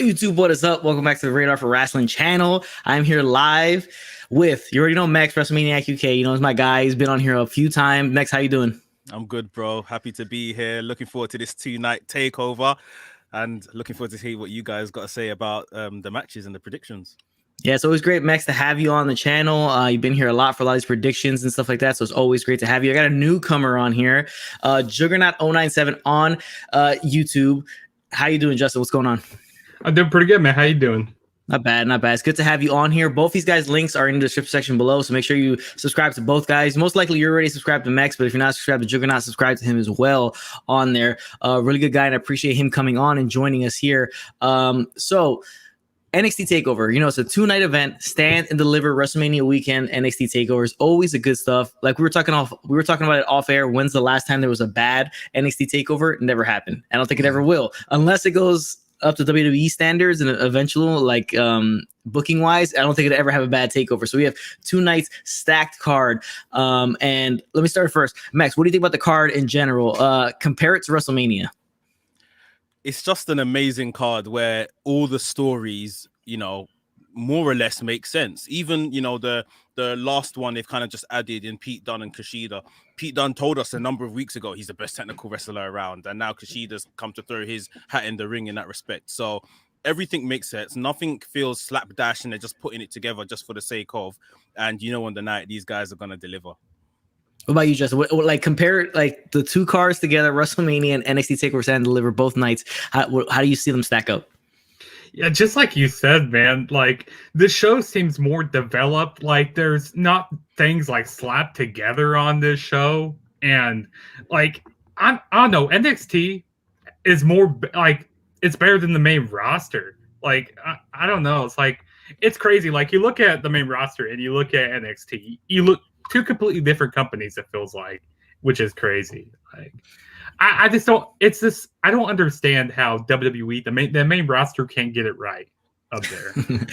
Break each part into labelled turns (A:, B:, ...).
A: YouTube, what is up? Welcome back to the Radar for Rasslin channel. I'm here live with, you already know, Max, WrestleManiac UK. You know, he's my guy. He's been on here a few times. Max, how you doing?
B: I'm good, bro. Happy to be here. Looking forward to this two-night takeover and looking forward to hear what you guys got to say about the matches and the predictions.
A: Yeah, it's always great, Max, to have you on the channel. You've been here a lot for a lot of these predictions and stuff like that, so it's always great to have you. I got a newcomer on here, Juggernaut097 on YouTube. How you doing, Justin? What's going on?
C: I'm doing pretty good, man. How you doing?
A: Not bad, not bad. It's good to have you on here. Both these guys' links are in the description section below, so make sure you subscribe to both guys. Most likely you're already subscribed to Max, but if you're not subscribed to Juggernaut, subscribe to him as well on there. Really good guy, and I appreciate him coming on and joining us here. So NXT Takeover, you know, it's a two-night event, stand and deliver WrestleMania weekend. NXT Takeover is always a good stuff. Like we were talking about it off air. When's the last time there was a bad NXT Takeover? It never happened. I don't think it ever will, unless it goes up to WWE standards and eventual, like booking wise. I don't think it'd ever have a bad takeover. So we have 2 nights, stacked card. And let me start first. Max, what do you think about the card in general? Compare it to WrestleMania.
B: It's just an amazing card where all the stories, you know, more or less make sense. Even, you know, the last one, they've kind of just added in Pete Dunne and Kushida. Pete Dunne told us a number of weeks ago he's the best technical wrestler around, and now Kushida's come to throw his hat in the ring in that respect. So everything makes sense. Nothing feels slapdash, and they're just putting it together just for the sake of. And you know, on the night, these guys are gonna deliver.
A: What about you, Justin? Like compare like the two cards together, WrestleMania and NXT Takeover Stand and Deliver both nights. How do you see them stack up?
C: Yeah, just like you said, man, like the show seems more developed. Like there's not things like slapped together on this show. And like, I don't know, NXT is more like, it's better than the main roster. Like, I don't know. It's like, it's crazy. Like you look at the main roster and you look at NXT, you look two completely different companies, it feels like, which is crazy. Like, I just don't. It's this. I don't understand how WWE, the main roster, can't get it right up there.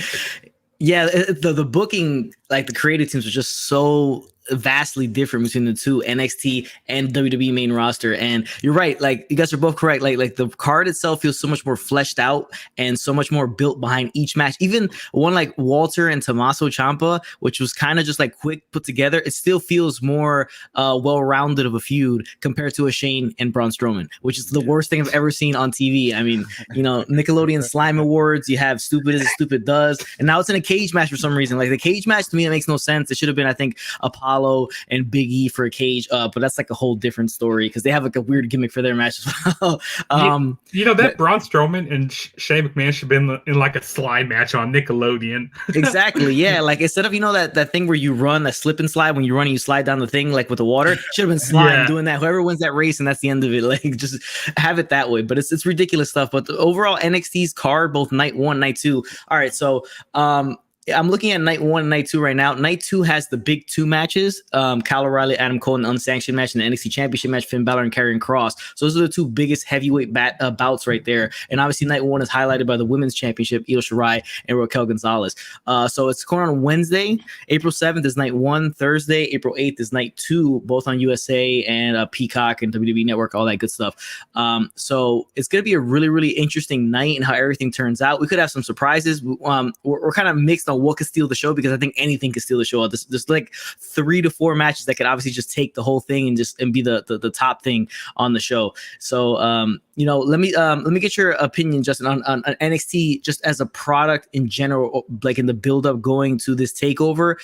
A: Yeah, the booking, like the creative teams, are just so vastly different between the two, NXT and WWE main roster. And you're right, like you guys are both correct. Like the card itself feels so much more fleshed out and so much more built behind each match. Even one like Walter and Tomasso Ciampa, which was kind of just like quick put together, it still feels more well-rounded of a feud compared to a Shane and Braun Strowman, which is the worst thing I've ever seen on TV. I mean, you know, Nickelodeon Slime Awards, you have Stupid as Stupid Does, and now it's in a cage match for some reason. Like the cage match to me, it makes no sense. It should have been, I think, Apollo and Big E for a cage, but that's like a whole different story because they have like a weird gimmick for their match as well.
C: You know that Braun Strowman and Shane McMahon should have been in like a slide match on Nickelodeon.
A: Exactly, yeah. Like instead of, you know, that thing where you run, that slip and slide, when you run and you slide down the thing like with the water, should have been sliding, doing that. Whoever wins that race and that's the end of it. Like just have it that way. But it's ridiculous stuff. But the overall NXT's card, both night 1, night 2. All right, so I'm looking at night 1 and night 2 right now. Night 2 has the big 2 matches. Kyle O'Reilly, Adam Cole, an unsanctioned match, and the NXT Championship match, Finn Balor and Karrion Kross. So those are the 2 biggest heavyweight bouts right there. And obviously night 1 is highlighted by the Women's Championship, Io Shirai and Raquel Gonzalez. So it's going on Wednesday. April 7th is night 1. Thursday, April 8th is night 2, both on USA and Peacock and WWE Network, all that good stuff. So it's going to be a really, really interesting night and how everything turns out. We could have some surprises. We're kind of mixed on what could steal the show because I think anything could steal the show. There's like 3 to 4 matches that could obviously just take the whole thing and be the top thing on the show. So you know, let me get your opinion, Justin, on NXT just as a product in general, like in the build up going to this takeover,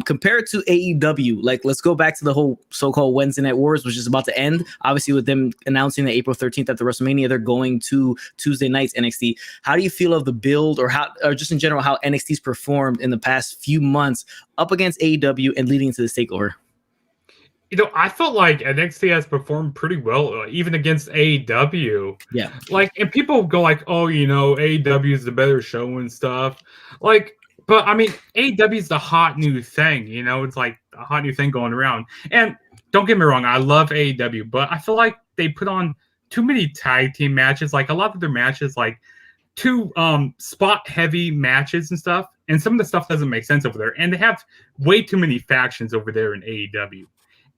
A: compared to AEW. Like let's go back to the whole so-called Wednesday Night Wars, which is about to end. Obviously, with them announcing that April 13th at the WrestleMania, they're going to Tuesday nights NXT. How do you feel of the build, or just in general how NXT's performed in the past few months up against AEW and leading into this takeover?
C: You know, I felt like NXT has performed pretty well, even against AEW.
A: Yeah.
C: Like, and people go like, oh, you know, AEW is the better show and stuff. Like, but I mean, AEW is the hot new thing, you know, it's like a hot new thing going around. And don't get me wrong, I love AEW, but I feel like they put on too many tag team matches. Like a lot of their matches, like too spot heavy matches and stuff. And some of the stuff doesn't make sense over there. And they have way too many factions over there in AEW.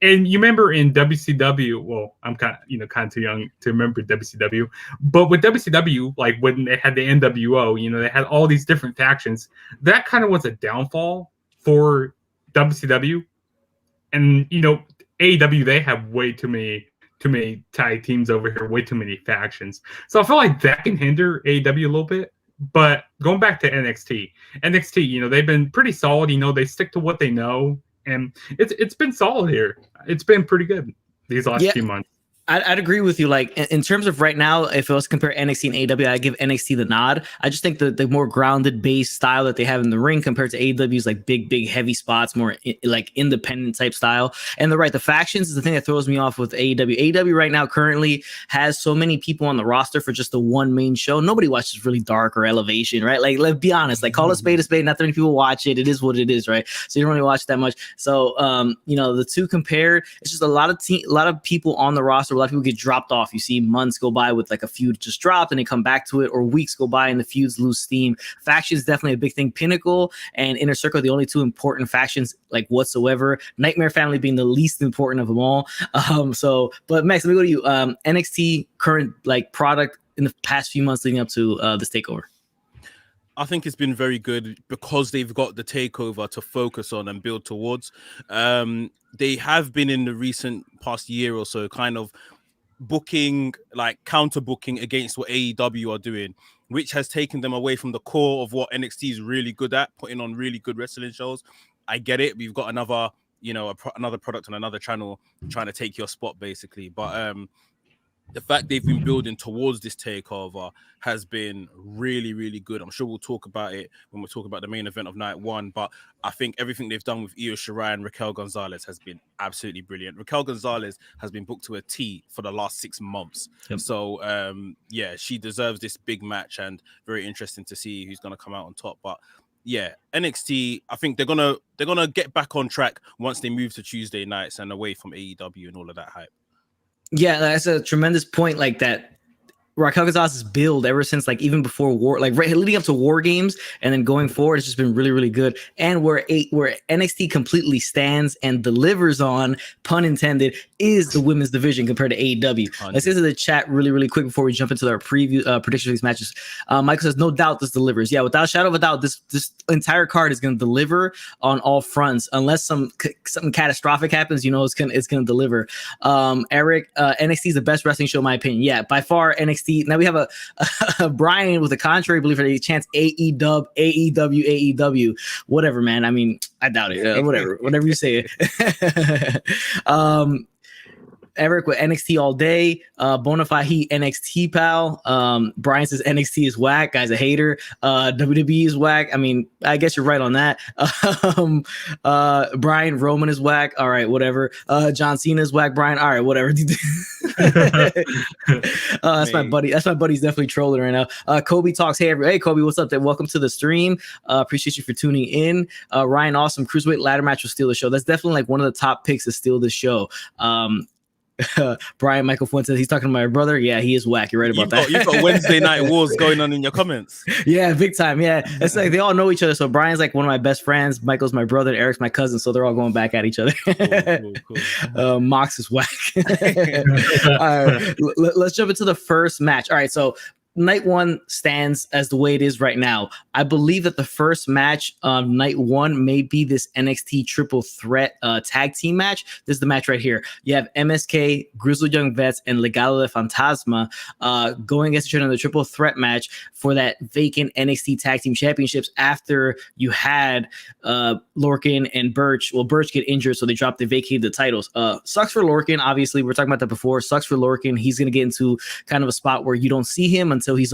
C: And you remember in WCW, well, I'm kind of too young to remember WCW, but with WCW, like when they had the NWO, they had all these different factions. That kind of was a downfall for WCW. And AEW, they have way too many tag teams over here, way too many factions. So I feel like that can hinder AEW a little bit. But going back to NXT, they've been pretty solid. They stick to what they know, and it's been solid here. It's been pretty good these last few months.
A: I'd agree with you. Like in terms of right now, if it was to compare NXT and AEW, I give NXT the nod. I just think the more grounded base style that they have in the ring compared to AEW's like big heavy spots, more like independent type style. And the factions is the thing that throws me off with AEW. AEW right now currently has so many people on the roster for just the one main show. Nobody watches really Dark or Elevation, right? Like let's be honest, like call a spade. Not that many people watch it. It is what it is, right? So you don't really watch that much. So the two compared, it's just a lot of people on the roster. A lot of people get dropped off. You see months go by with like a feud just dropped and they come back to it, or weeks go by and the feuds lose steam. Faction is definitely a big thing. Pinnacle and Inner Circle are the only two important factions like whatsoever. Nightmare Family being the least important of them all. But Max, let me go to you. NXT current like product in the past few months leading up to this takeover.
B: I think it's been very good because they've got the takeover to focus on and build towards. They have been in the recent past year or so kind of booking, like counter booking against what AEW are doing, which has taken them away from the core of what NXT is really good at, putting on really good wrestling shows. I get it. We've got another, another product on another channel trying to take your spot basically. But the fact they've been building towards this takeover has been really, really good. I'm sure we'll talk about it when we talk about the main event of night one, but I think everything they've done with Io Shirai and Raquel Gonzalez has been absolutely brilliant. Raquel Gonzalez has been booked to a T for the last 6 months. Yep. So, she deserves this big match and very interesting to see who's going to come out on top. But yeah, NXT, I think they're gonna get back on track once they move to Tuesday nights and away from AEW and all of that hype.
A: Yeah, that's a tremendous point. Like that, Raquel Gonzalez's build ever since like even before War, like right, leading up to War Games and then going forward, it's just been really, really good. And where NXT completely stands and delivers on, pun intended, is the women's division compared to AEW. 100. Let's get to the chat really, really quick before we jump into our preview predictions of these matches. Michael says, no doubt this delivers. Yeah, without a shadow of a doubt, this entire card is going to deliver on all fronts, unless something catastrophic happens. It's gonna deliver. Eric, NXT is the best wrestling show in my opinion. Yeah, by far NXT. Now we have a Brian with a contrary belief that he chants AEW, whatever, man. I mean, I doubt it. Whatever you say. Eric with NXT all day. Bonafide Heat NXT pal. Brian says NXT is whack. Guy's a hater. WWE is whack. I mean, I guess you're right on that. Brian Roman is whack. All right, whatever. John Cena is whack. Brian. All right, whatever. That's my buddy. That's my buddy's definitely trolling right now. Kobe talks. Hey Kobe, what's up? Welcome to the stream. Appreciate you for tuning in. Ryan, awesome. Cruiserweight ladder match will steal the show. That's definitely like one of the top picks to steal the show. Brian Michael Fuentes, he's talking to my brother. Yeah, he is whack. You're right about that.
B: You've got Wednesday night wars going on in your comments.
A: Yeah, big time. Yeah, it's like they all know each other. So Brian's like one of my best friends. Michael's my brother. Eric's my cousin. So they're all going back at each other. Cool. Mox is whack. All right, let's jump into the first match. All right, so night one stands as the way it is right now. I believe that the first match of night one may be this NXT triple threat tag team match. This is the match right here. You have MSK, Grizzled Young Vets, and Legado del Fantasma going against each other in the triple threat match for that vacant NXT tag team championships after you had Lorcan and Burch. Well, Burch get injured, so they vacated the titles. Sucks for Lorcan, obviously. We were talking about that before. Sucks for Lorcan. He's going to get into kind of a spot where you don't see him until he's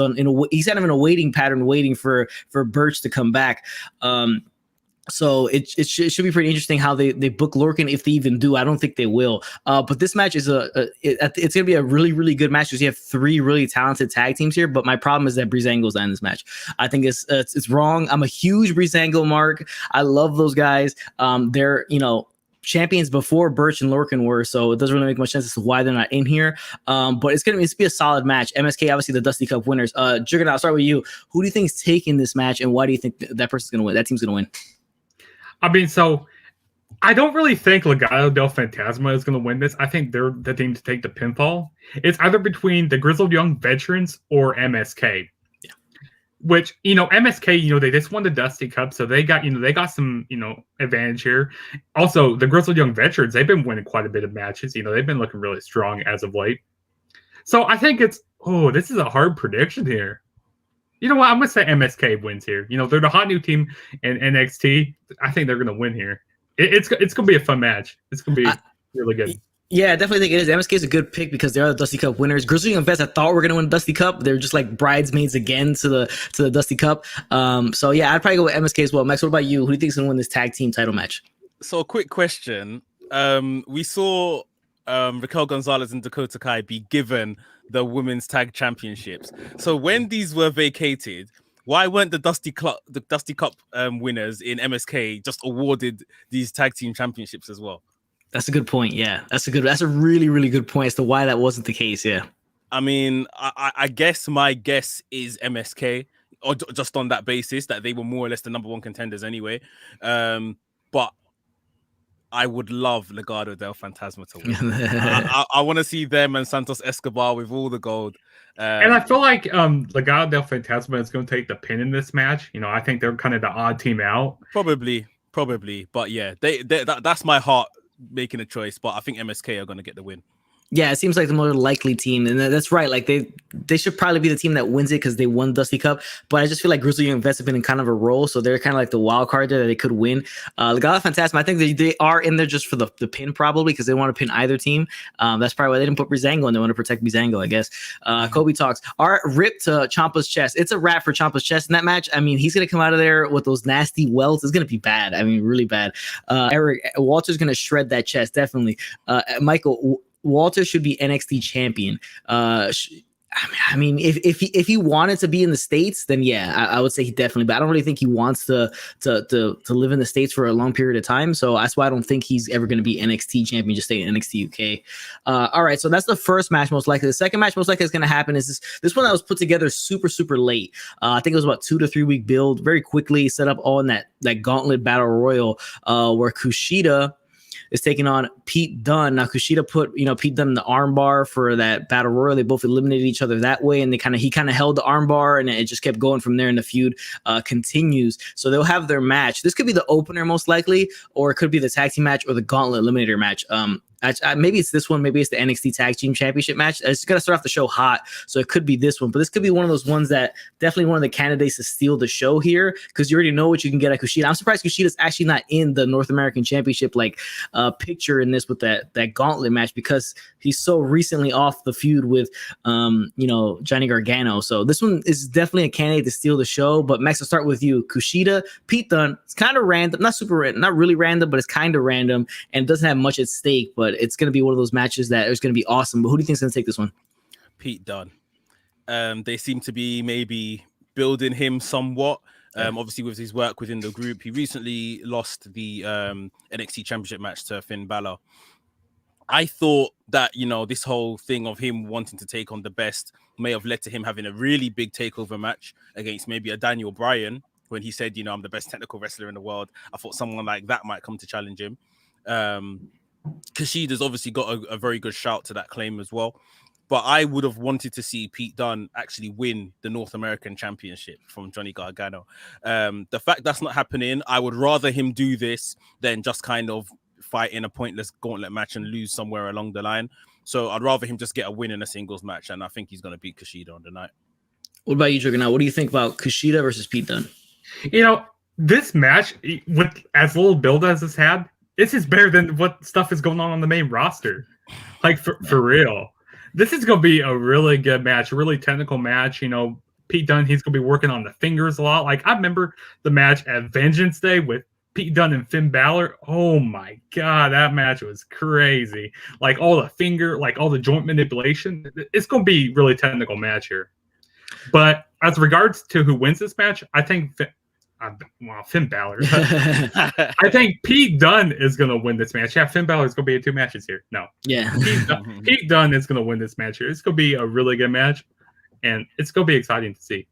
A: he's kind of in a waiting pattern, waiting for Burch to come back. So it should be pretty interesting how they book Lorcan, if they even do. I don't think they will. But this match is it's going to be a really, really good match because you have 3 really talented tag teams here. But my problem is that Breezango's not in this match. I think it's wrong. I'm a huge Breezango mark. I love those guys. They're champions before Burch and Lorcan were, so it doesn't really make much sense as to why they're not in here. But it's gonna be a solid match. MSK, obviously the Dusty Cup winners. Juggernaut, I'll start with you. Who do you think is taking this match, and why do you think that person's gonna win? That team's gonna win.
C: I mean, so I don't really think Legado del Fantasma is going to win this. I think they're the team to take the pinfall. It's either between the Grizzled Young Veterans or MSK.
A: Yeah.
C: Which, MSK, they just won the Dusty Cup, so they got some, advantage here. Also, the Grizzled Young Veterans, they've been winning quite a bit of matches. They've been looking really strong as of late. So I think this is a hard prediction here. You know what? I'm going to say MSK wins here. They're the hot new team in NXT. I think they're going to win here. It's going to be a fun match. It's going to be really good.
A: Yeah, I definitely think it is. MSK is a good pick because they are the Dusty Cup winners. Grizzly Young Vets, I thought were going to win the Dusty Cup. They're just like bridesmaids again to the Dusty Cup. So yeah, I'd probably go with MSK as well. Max, what about you? Who do you think is going to win this tag team title match?
B: So, a quick question. We saw Raquel Gonzalez and Dakota Kai be given the women's tag championships. So when these were vacated, why weren't the Dusty Cup winners in MSK just awarded these tag team championships as well?
A: That's a good point. Yeah, that's a really, really good point as to why that wasn't the case. Yeah.
B: I mean, I guess my guess is MSK, or just on that basis that they were more or less the number one contenders anyway. But I would love Legado del Fantasma to win. I want to see them and Santos Escobar with all the gold.
C: And I feel like Legado del Fantasma is going to take the pin in this match. I think they're kind of the odd team out.
B: Probably. But yeah, that's my heart making a choice. But I think MSK are going to get the win.
A: Yeah, it seems like the more likely team, and that's right. Like they should probably be the team that wins it because they won Dusty Cup. But I just feel like Grizzly Young Vets have been in kind of a role, so they're kind of like the wild card there that they could win. Legado Fantasma, I think they are in there just for the pin probably because they want to pin either team. That's probably why they didn't put Breezango and they want to protect Breezango, I guess. Kobe talks. Our rip to Ciampa's chest. It's a wrap for Ciampa's chest in that match. I mean, he's gonna come out of there with those nasty welts. It's gonna be bad. I mean, really bad. Eric Walter's gonna shred that chest definitely. Michael. Walter should be NXT champion. I mean, if he wanted to be in the States, then yeah, I would say he definitely. But I don't really think he wants to live in the States for a long period of time. So that's why I don't think he's ever going to be NXT champion. Just stay in NXT UK. All right, so that's the first match most likely. The second match most likely is going to happen is this one that was put together super late. I think it was about 2 to 3 week build, very quickly set up all in that gauntlet battle royal where Kushida is taking on Pete Dunne. Now Kushida put Pete Dunne in the armbar for that battle royal. They both eliminated each other that way, and he kind of held the armbar, and it just kept going from there. And the feud continues. So they'll have their match. This could be the opener most likely, or it could be the tag team match or the gauntlet eliminator match. Maybe it's this one. Maybe it's the NXT Tag Team Championship match. It's going to start off the show hot, so it could be this one. But this could be one of those ones that definitely one of the candidates to steal the show here because you already know what you can get at Kushida. I'm surprised Kushida's actually not in the North American Championship picture in this with that gauntlet match because he's so recently off the feud with Johnny Gargano. So this one is definitely a candidate to steal the show. But Max, I'll start with you. Kushida, Pete Dunne. It's kind of random, not really random, but it's kind of random and doesn't have much at stake. But it's going to be one of those matches that is going to be awesome. But who do you think is going to take this one?
B: Pete Dunne. They seem to be maybe building him somewhat. Obviously, with his work within the group, he recently lost the NXT Championship match to Finn Balor. I thought that, this whole thing of him wanting to take on the best may have led to him having a really big takeover match against maybe a Daniel Bryan when he said, I'm the best technical wrestler in the world. I thought someone like that might come to challenge him. Kushida's obviously got a very good shout to that claim as well. But I would have wanted to see Pete Dunne actually win the North American Championship from Johnny Gargano. The fact that's not happening, I would rather him do this than just kind of fight in a pointless gauntlet match and lose somewhere along the line. So I'd rather him just get a win in a singles match, and I think he's going to beat Kushida on the night.
A: What about you, Juggernaut? What do you think about Kushida versus Pete Dunne?
C: This match, with as little build as it's had, this is better than what stuff is going on the main roster. For real. This is going to be a really good match, a really technical match. Pete Dunne, he's going to be working on the fingers a lot. I remember the match at Vengeance Day with Pete Dunne and Finn Balor. Oh my God, that match was crazy. All the finger, all the joint manipulation. It's going to be a really technical match here. But as regards to who wins this match, I think Finn Balor. I think Pete Dunne is going to win this match. Yeah, Finn Balor is going to be in 2 matches here. No.
A: Yeah.
C: Pete Dunne is going to win this match here. It's going to be a really good match, and it's going to be exciting to see.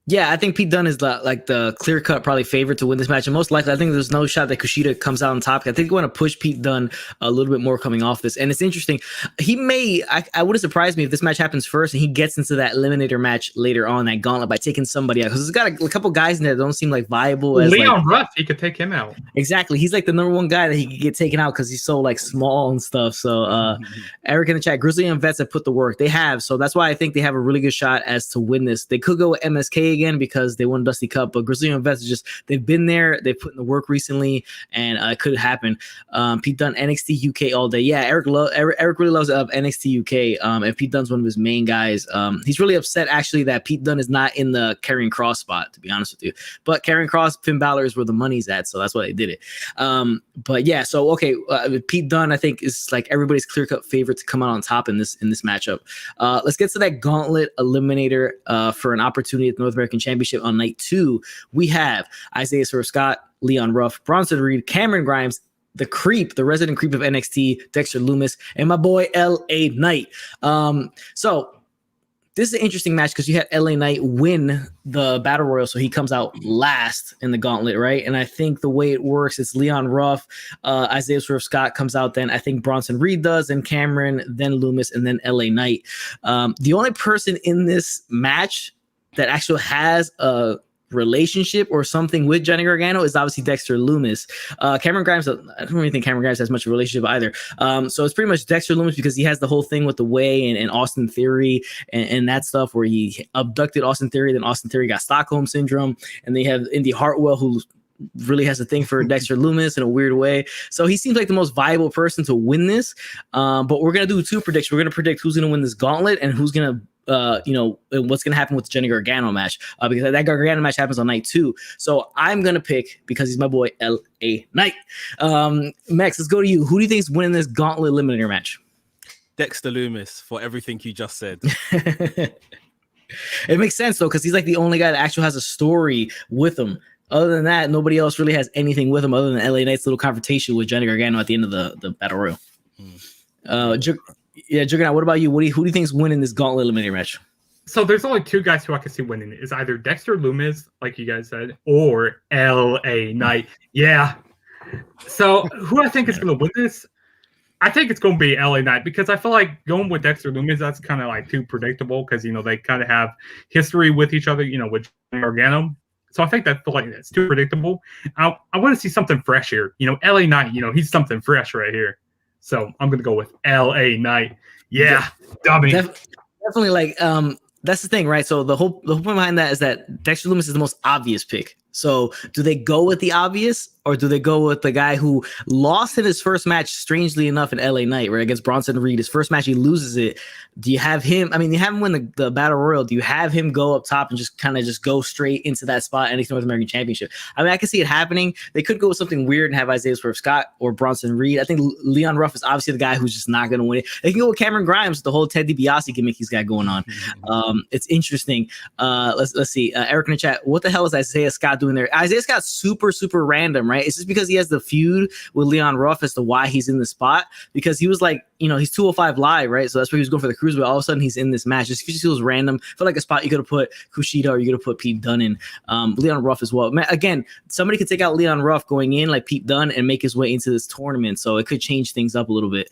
A: Yeah, I think Pete Dunne is the clear cut probably favorite to win this match, and most likely I think there's no shot that Kushida comes out on top. I think they want to push Pete Dunne a little bit more coming off this, and it's interesting. He may I wouldn't surprise me if this match happens first and he gets into that eliminator match later on, that gauntlet, by taking somebody out, because there's got a couple guys in there that don't seem like viable. As
C: Leon Ruff, he could take him out.
A: Exactly, he's like the number one guy that he could get taken out because he's so like small and stuff. So Eric in the chat, Grizzly and Vets have put the work. They have, so that's why I think they have a really good shot as to win this. They could go with MSK again because they won Dusty Cup, but Grizzly and Vets they've been there, they've put in the work recently, and it could happen. Pete Dunne, NXT UK all day. Yeah, Eric really loves NXT UK, and Pete Dunne's one of his main guys. He's really upset actually that Pete Dunne is not in the Karrion Kross spot, to be honest with you. But Karrion Kross, Finn Balor is where the money's at, so that's why they did it. But yeah, so okay, Pete Dunne I think is like everybody's clear cut favorite to come out on top in this matchup. Let's get to that gauntlet eliminator for an opportunity at the North American Championship on night 2. We have Isaiah Swerve Scott, Leon Ruff, Bronson Reed, Cameron Grimes, the creep, the resident creep of NXT, Dexter Lumis, and my boy LA Knight. So this is an interesting match because you had LA Knight win the Battle Royal, so he comes out last in the gauntlet, right? And I think the way it works, it's Leon Ruff, Isaiah Swerve Scott comes out, then I think Bronson Reed does, and Cameron, then Lumis, and then LA Knight. The only person in this match that actually has a relationship or something with Johnny Gargano is obviously Dexter Lumis. Cameron Grimes, I don't really think Cameron Grimes has much of a relationship either. So it's pretty much Dexter Lumis because he has the whole thing with the Way and Austin Theory and that stuff where he abducted Austin Theory, then Austin Theory got Stockholm Syndrome, and they have Indy Hartwell who really has a thing for Dexter Lumis in a weird way. So he seems like the most viable person to win this. But we're going to do 2 predictions. We're going to predict who's going to win this gauntlet and who's going to what's going to happen with the Johnny Gargano match, because that Gargano match happens on night 2. So I'm going to pick, because he's my boy, LA Knight. Max, let's go to you. Who do you think is winning this gauntlet eliminator match?
B: Dexter Lumis, for everything you just said.
A: It makes sense though, because he's like the only guy that actually has a story with him. Other than that, nobody else really has anything with him other than LA Knight's little confrontation with Johnny Gargano at the end of the Battle Royal. Juggernaut, what about you? Who do you think is winning this gauntlet eliminator match?
C: So there's only 2 guys who I can see winning. It's either Dexter Lumis, like you guys said, or LA Knight. Yeah. So who I think is going to win this? I think it's going to be LA Knight, because I feel like going with Dexter Lumis, that's kind of like too predictable, because they kind of have history with each other, with Gargano. So I think that's too predictable. I want to see something fresh here. LA Knight, he's something fresh right here. So I'm going to go with LA Knight. Yeah, dummy.
A: Definitely, like, that's the thing, right? So the whole point behind that is that Dexter Lumis is the most obvious pick. So do they go with the obvious, or do they go with the guy who lost in his first match, strangely enough, in LA Knight, right, against Bronson Reed? His first match, he loses it. Do you have him? I mean, you have him win the Battle Royal. Do you have him go up top and just kind of just go straight into that spot, NXT North American Championship? I mean, I can see it happening. They could go with something weird and have Isaiah Swerve Scott or Bronson Reed. I think Leon Ruff is obviously the guy who's just not going to win it. They can go with Cameron Grimes, the whole Ted DiBiase gimmick he's got going on. It's interesting. Let's see. Eric in the chat, what the hell is Isaiah Scott doing there? Isaiah Scott's super random, right? It's just because he has the feud with Leon Ruff as to why he's in the spot, because he was like, he's 205 live, right? So that's where he was going for the cruiserweight. All of a sudden, he's in this match. Just feels random. Felt like a spot you could have put Kushida, or you could have put Pete Dunne in. Leon Ruff as well. Again, somebody could take out Leon Ruff going in like Pete Dunne and make his way into this tournament. So it could change things up a little bit.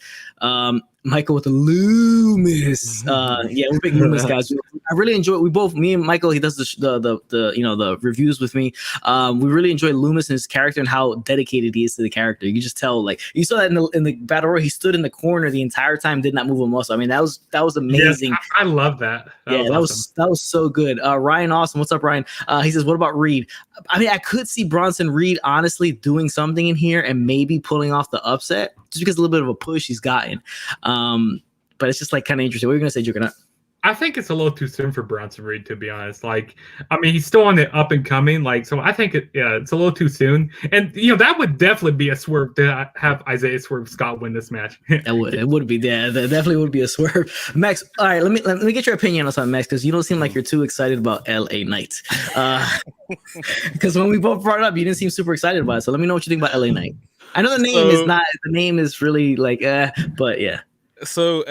A: Michael with the Loomis. Yeah, we're big Loomis guys. I really enjoy it. Me and Michael, he does the reviews with me. We really enjoy Loomis and his character and how dedicated he is to the character. You can just tell, like, you saw that in the Battle Royal, he stood in the corner the entire time, did not move a muscle. I mean, that was amazing.
C: Yes, I love that.
A: That was so good. Ryan Awesome, what's up, Ryan? He says, what about Reed? I mean, I could see Bronson Reed honestly doing something in here and maybe pulling off the upset, just because a little bit of a push he's gotten. But it's just like kind of interesting. What are you gonna say, Juggernaut?
C: I think it's a little too soon for Bronson Reed, to be honest. Like, I mean, he's still on the up and coming. Like, so I think it's a little too soon. And that would definitely be a swerve to have Isaiah Swerve Scott win this match.
A: It would be. Yeah, that definitely would be a swerve. Max, all right, let me get your opinion on something, Max, because you don't seem like you're too excited about LA Knight. Because when we both brought it up, you didn't seem super excited about it. So let me know what you think about LA Knight. I know the name is really like, but yeah.
B: So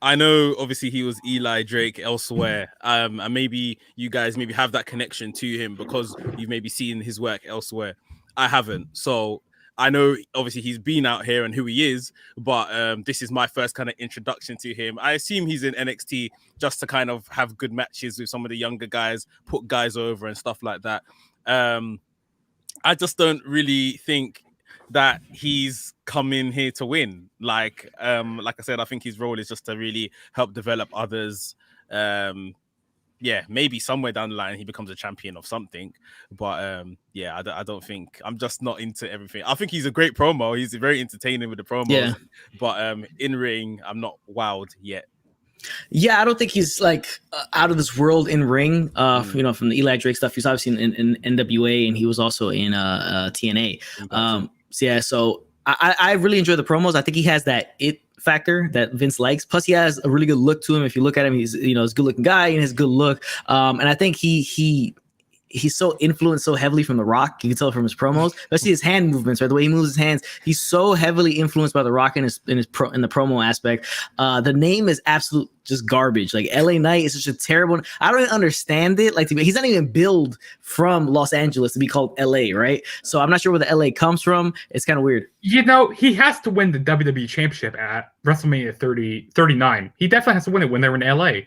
B: I know obviously he was Eli Drake elsewhere. And maybe you guys maybe have that connection to him because you've maybe seen his work elsewhere. I haven't. So I know obviously he's been out here and who he is, but this is my first kind of introduction to him. I assume he's in NXT just to kind of have good matches with some of the younger guys, put guys over and stuff like that. I just don't really think that he's come in here to win. Like I said, I think his role is just to really help develop others. Maybe somewhere down the line he becomes a champion of something. But I don't think, I'm just not into everything. I think he's a great promo. He's very entertaining with the promos.
A: Yeah.
B: But in ring, I'm not wowed yet.
A: Yeah, I don't think he's like out of this world in ring. From the Eli Drake stuff, he's obviously in NWA and he was also in TNA. So I really enjoy the promos. I think he has that it factor that Vince likes. Plus, he has a really good look to him. If you look at him, he's he's a good looking guy and his good look. And I think he's so influenced so heavily from The Rock. You can tell from his promos, especially his hand movements, right? The way he moves his hands, he's so heavily influenced by The Rock in the promo aspect. The name is absolute just garbage. Like LA Knight is such a terrible. I don't even understand it. Like he's not even billed from Los Angeles to be called LA, right? So I'm not sure where the LA comes from. It's kind of weird.
C: He has to win the WWE Championship at WrestleMania 39. He definitely has to win it when they're in LA.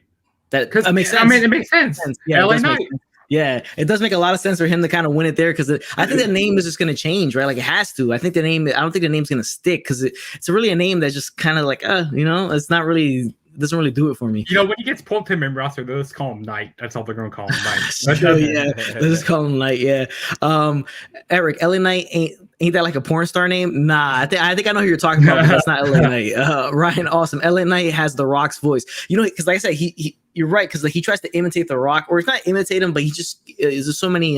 A: That makes sense.
C: I mean, it makes sense.
A: Yeah,
C: LA Knight.
A: Yeah, it does make a lot of sense for him to kind of win it there because I think the name is just going to change, right? Like it has to. I don't think the name's going to stick because it's really a name that's just kind of like, it's not really, doesn't really do it for me.
C: When he gets pulled to him in roster, they'll just call him Knight. That's all they're going to call him, Knight.
A: They'll just call him Knight. Yeah. Eric, LA Knight ain't that like a porn star name? Nah, I think I know who you're talking about, but that's not LA Knight. Ryan, awesome. LA Knight has The Rock's voice. Because like I said, you're right, because he tries to imitate The Rock, or it's not imitate him, but he just there's so many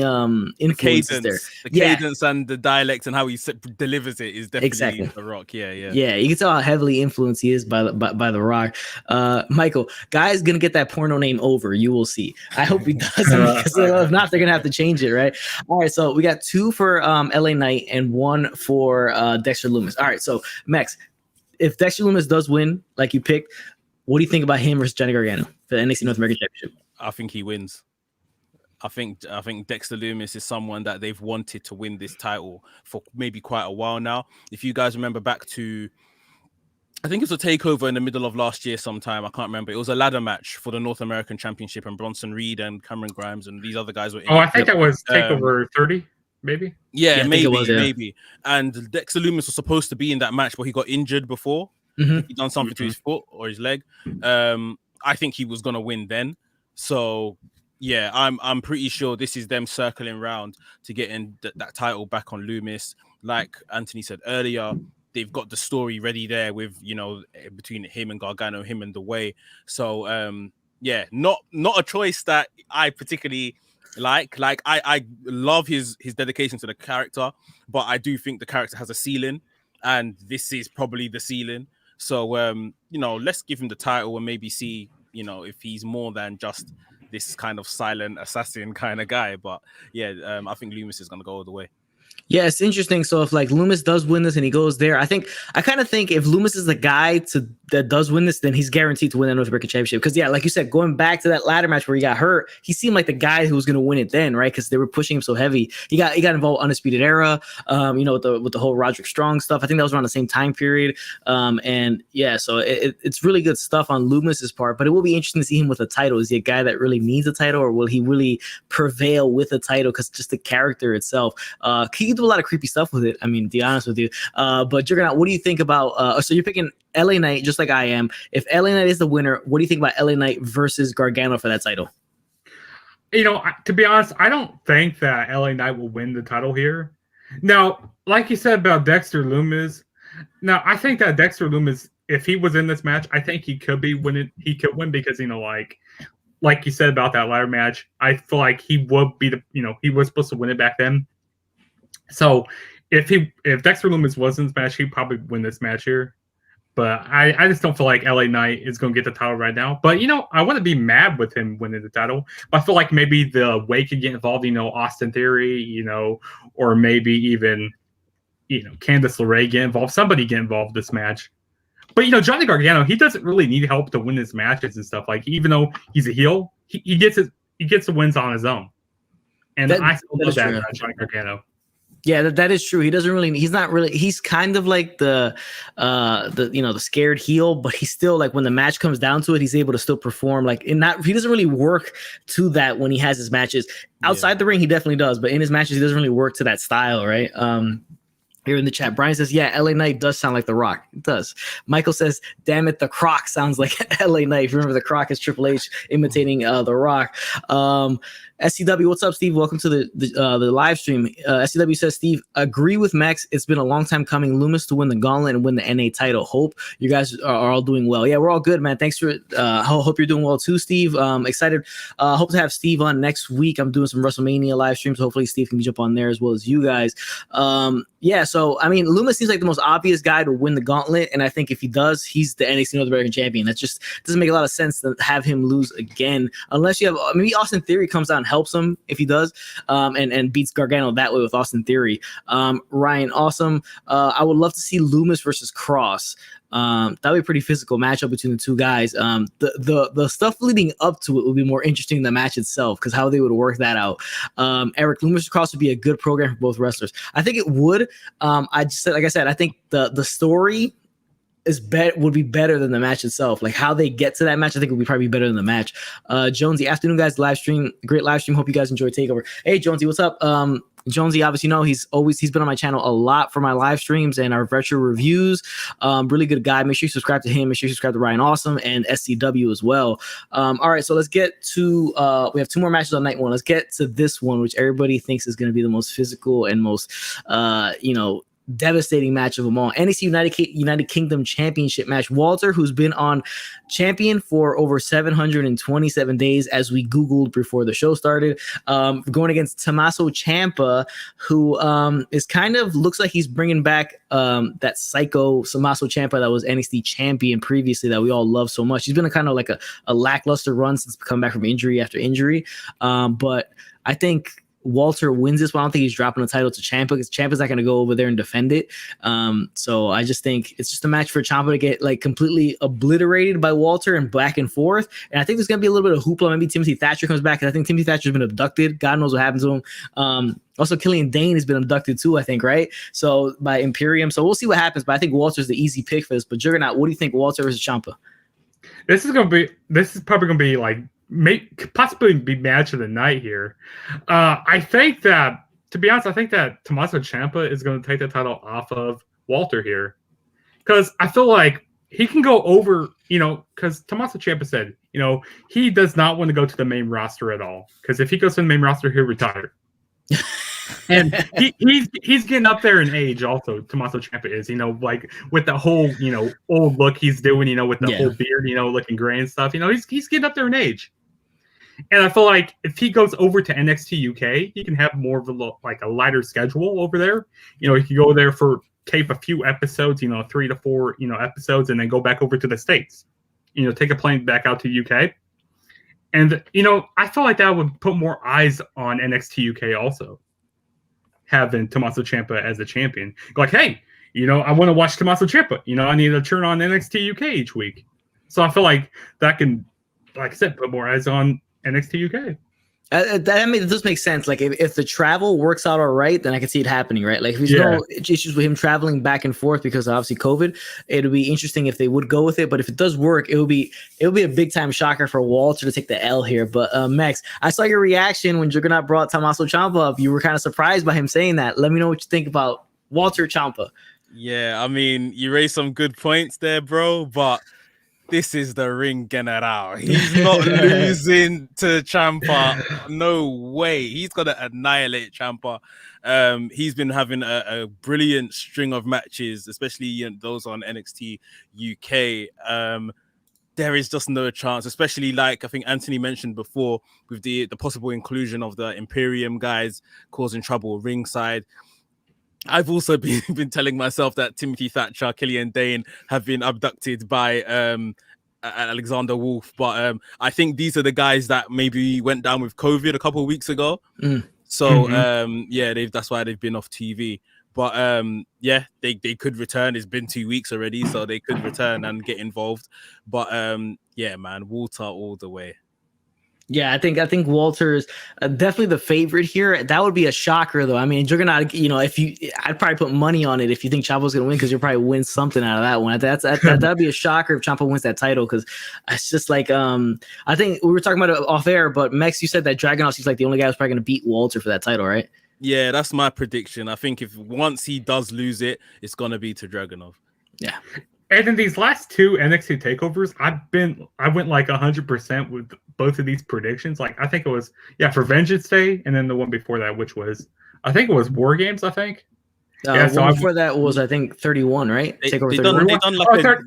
A: influences there.
B: The cadence and the dialect and how he delivers it is definitely
A: exactly
B: The Rock. Yeah.
A: You can tell how heavily influenced he is by The Rock. Michael, guy's gonna get that porno name over. You will see. I hope he doesn't, because if not, they're gonna have to change it, right? All right, so we got 2 for LA Knight and 1 for Dexter Lumis. All right, so Max, if Dexter Lumis does win, like you picked, what do you think about him versus Johnny Gargano for the NXT North American Championship?
B: I think he wins. I think Dexter Lumis is someone that they've wanted to win this title for maybe quite a while now. If you guys remember back to, I think it was a takeover in the middle of last year sometime. I can't remember. It was a ladder match for the North American Championship, and Bronson Reed and Cameron Grimes and these other guys were in.
C: I think that was takeover 30, maybe.
B: Yeah, maybe. And Dexter Lumis was supposed to be in that match, but he got injured before.
A: Mm-hmm.
B: He done something to his foot or his leg. I think he was gonna win then. So yeah, I'm pretty sure this is them circling round to get in that title back on Lumis. Like Anthony said earlier, they've got the story ready there with between him and Gargano, him and The Way. So not a choice that I particularly like. I love his dedication to the character, but I do think the character has a ceiling, and this is probably the ceiling. So, let's give him the title and maybe see, if he's more than just this kind of silent assassin kind of guy. But yeah, I think Lumis is going to go all the way.
A: Yeah, it's interesting. So if like Lumis does win this and he goes there, I kind of think if Lumis is the guy that does win this, then he's guaranteed to win the North American Championship. Because yeah, like you said, going back to that ladder match where he got hurt, he seemed like the guy who was going to win it then, right? Because they were pushing him so heavy. He got involved with Undisputed Era, with the whole Roderick Strong stuff. I think that was around the same time period. And yeah, so it's really good stuff on Lumis's part. But it will be interesting to see him with a title. Is he a guy that really needs a title, or will he really prevail with a title? Because just the character itself, he can do a lot of creepy stuff with it. I mean, to be honest with you. But Juggernaut, what do you think about? So you're picking LA Knight, just like I am. If LA Knight is the winner, what do you think about LA Knight versus Gargano for that title?
C: To be honest, I don't think that LA Knight will win the title here. Now, like you said about Dexter Lumis, I think that Dexter Lumis, if he was in this match, I think he could win because like you said about that ladder match, I feel like he would be he was supposed to win it back then. So if Dexter Lumis was in this match, he'd probably win this match here. But I just don't feel like LA Knight is going to get the title right now. But, I wouldn't be mad with him winning the title. But I feel like maybe The Way could get involved, Austin Theory, or maybe even, Candice LeRae get involved. Somebody get involved this match. But Johnny Gargano, he doesn't really need help to win his matches and stuff. Like, even though he's a heel, he gets the wins on his own. And I still love that about Johnny Gargano.
A: Yeah, that is true. He's kind of like the scared heel, but he's still like, when the match comes down to it, he's able to still perform. Like, he doesn't really work to that when he has his matches. Outside the ring, he definitely does, but in his matches, he doesn't really work to that style, right? Here in the chat, Brian says, yeah, LA Knight does sound like The Rock. It does. Michael says, damn it, The Croc sounds like LA Knight. If you remember, The Croc is Triple H imitating The Rock. SCW, what's up, Steve? Welcome to the live stream. SCW says, Steve, agree with Max. It's been a long time coming. Loomis to win the gauntlet and win the NA title. Hope you guys are all doing well. Yeah, we're all good, man. Thanks for. Hope you're doing well too, Steve. Excited. Hope to have Steve on next week. I'm doing some WrestleMania live streams. Hopefully, Steve can jump on there as well as you guys. Yeah, so I mean, Loomis seems like the most obvious guy to win the gauntlet, and I think if he does, he's the NXT North American champion. That just doesn't make a lot of sense to have him lose again, unless you have maybe Austin Theory comes out and helps him if he does, and beats Gargano that way with Austin Theory. Ryan, awesome. I would love to see Loomis versus Kross. That would be a pretty physical matchup between the two guys. The stuff leading up to it would be more interesting than the match itself, because how they would work that out. Eric, Loomis Cross would be a good program for both wrestlers. I think it would. I think the story would be better than the match itself. Like, how they get to that match, I think would be probably better than the match. Jonesy, afternoon guys, live stream, great live stream. Hope you guys enjoy Takeover. Hey Jonesy, what's up? Jonesy, obviously, he's been on my channel a lot for my live streams and our virtual reviews. Really good guy. Make sure you subscribe to him. Make sure you subscribe to Ryan Awesome and SCW as well. All right, so let's get to we have 2 more matches on night 1. Let's get to this one, which everybody thinks is going to be the most physical and most devastating match of them all. NXT United Kingdom Championship match. Walter, who's been on champion for over 727 days, as we Googled before the show started, going against Tomasso Ciampa, who is kind of looks like he's bringing back that psycho Tomasso Ciampa that was NXT champion previously, that we all love so much. He's been a kind of like a lackluster run since coming back from injury after injury, but I think Walter wins this one. I don't think he's dropping the title to Ciampa, because Ciampa's not going to go over there and defend it. So I just think it's just a match for Ciampa to get like completely obliterated by Walter and back and forth. And I think there's going to be a little bit of hoopla. Maybe Timothy Thatcher comes back, and I think Timothy Thatcher's been abducted. God knows what happened to him. Also, Killian Dane has been abducted too, I think, right? So by Imperium. So we'll see what happens. But I think Walter's the easy pick for this. But Juggernaut, what do you think, Walter versus Ciampa?
C: This is probably going to be like possibly be match of the night here. I think that, to be honest, I think that Tomasso Ciampa is going to take the title off of Walter here, because I feel like he can go over, because Tomasso Ciampa said, he does not want to go to the main roster at all, because if he goes to the main roster, he'll retire. And he's getting up there in age also. Tomasso Ciampa is, like with the whole, old look he's doing, with the whole beard, looking gray and stuff. He's getting up there in age. And I feel like if he goes over to NXT UK, he can have more of a lighter schedule over there. He can go there for tape a few episodes, 3 to 4, episodes, and then go back over to the States. Take a plane back out to UK. And, I feel like that would put more eyes on NXT UK also, having Tomasso Ciampa as a champion. Like, hey, I want to watch Tomasso Ciampa. I need to turn on NXT UK each week. So I feel like that can, like I said, put more eyes on NXT UK.
A: It does make sense. Like, if the travel works out all right, then I can see it happening, right? Like, if there's no issues with him traveling back and forth because of obviously COVID, it'll be interesting if they would go with it. But if it does work, it'll be a big time shocker for Walter to take the L here. But Max, I saw your reaction when Juggernaut brought Tomasso Ciampa up. You were kind of surprised by him saying that. Let me know what you think about Walter Ciampa.
B: Yeah, I mean, you raised some good points there, bro, but this is the ring general. He's not losing to Ciampa. No way. He's going to annihilate Ciampa. He's been having a brilliant string of matches, especially those on NXT UK. There is just no chance, especially like I think Anthony mentioned before, with the possible inclusion of the Imperium guys causing trouble ringside. I've also been telling myself that Timothy Thatcher, Killian Dane have been abducted by Alexander Wolf, but I think these are the guys that maybe went down with COVID a couple of weeks ago. So that's why they've been off TV. But yeah, they could return. It's been 2 weeks already, so they could return and get involved. But yeah, man, Walter all the way.
A: Yeah, I think Walter's definitely the favorite here. That would be a shocker, though. I mean, you're gonna, I'd probably put money on it if you think Ciampa's gonna win, because you'll probably win something out of that one. That'd be a shocker if Ciampa wins that title, because it's just like I think we were talking about it off air, but Mex, you said that Dragunov seems like the only guy who's probably gonna beat Walter for that title, right?
B: Yeah, that's my prediction. I think if once he does lose it, it's gonna be to Dragunov.
A: Yeah.
C: And in these last 2 NXT takeovers, I went like 100% with both of these predictions. Like, I think it was for Vengeance Day, and then the one before that, which was, I think it was War Games. I think.
A: Yeah. So before that was, I think, 31, right?
B: Takeover 31. They done like a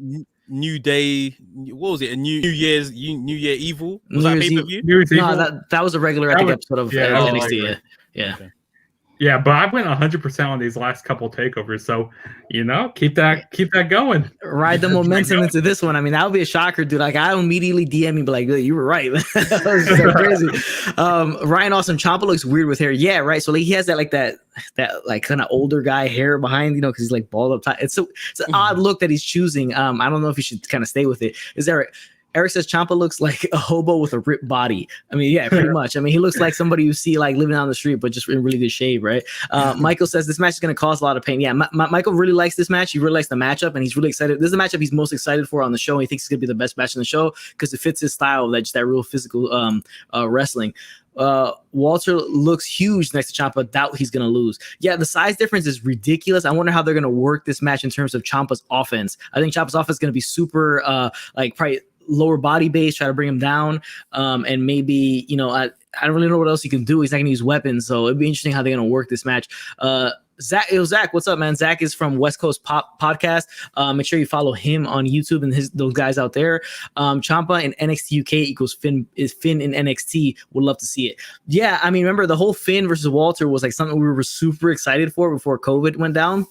B: New Day. What was it? A New Year Evil? Was that pay per view?
A: No, that was a regular episode of NXT. Yeah. Okay.
C: Yeah, but I went 100% on these last couple takeovers, so keep that going.
A: Ride the momentum into this one. I mean, that would be a shocker, dude. Like, I immediately DM me, but like, you were right. That was so crazy. Ryan Awesome, Ciampa looks weird with hair. Yeah, right. So like, he has that like kind of older guy hair behind, because he's like bald up top. It's an odd look that he's choosing. I don't know if he should kind of stay with it. Eric says Ciampa looks like a hobo with a ripped body. I mean, yeah, pretty much. I mean, he looks like somebody you see like living down the street, but just in really good shape, right? Michael says this match is going to cause a lot of pain. Yeah, Michael really likes this match. He really likes the matchup, and he's really excited. This is the matchup he's most excited for on the show. And he thinks it's going to be the best match in the show because it fits his style, that real physical wrestling. Walter looks huge next to Ciampa. Doubt he's going to lose. Yeah, the size difference is ridiculous. I wonder how they're going to work this match in terms of Ciampa's offense. I think Ciampa's offense is going to be super, probably lower body base, try to bring him down, and maybe I don't really know what else he can do. He's not gonna use weapons, so it'd be interesting how they're gonna work this match. Zach, what's up, man? Zach is from West Coast Pop Podcast. Make sure you follow him on YouTube and those guys out there. Ciampa in NXT UK equals Finn in NXT. Would love to see it. Yeah, I mean, remember the whole Finn versus Walter was like something we were super excited for before COVID went down.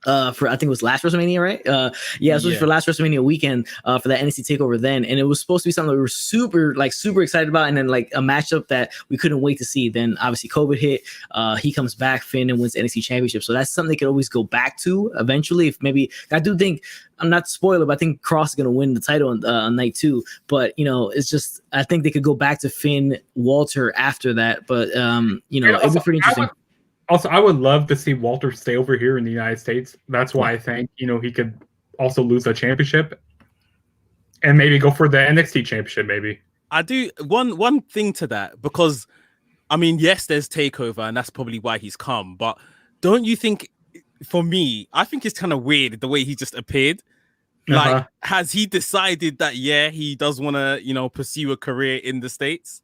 A: For I think it was last WrestleMania, right? It was for last WrestleMania weekend for that NXT Takeover then, and it was supposed to be something that we were super excited about, and then like a matchup that we couldn't wait to see. Then obviously COVID hit. He comes back, Finn, and wins the NXT Championship. So that's something they could always go back to eventually. If maybe I do think, I'm not spoiler, but I think Kross is going to win the title on night 2. But it's just, I think they could go back to Finn Walter after that. But it'd be pretty interesting.
C: Also, I would love to see Walter stay over here in the United States. That's why I think, he could also lose a championship and maybe go for the NXT championship, maybe.
B: I do one thing to that, because, I mean, yes, there's Takeover, and that's probably why he's come. But don't you think, for me, I think it's kind of weird the way he just appeared. Like, has he decided that, he does want to, pursue a career in the States?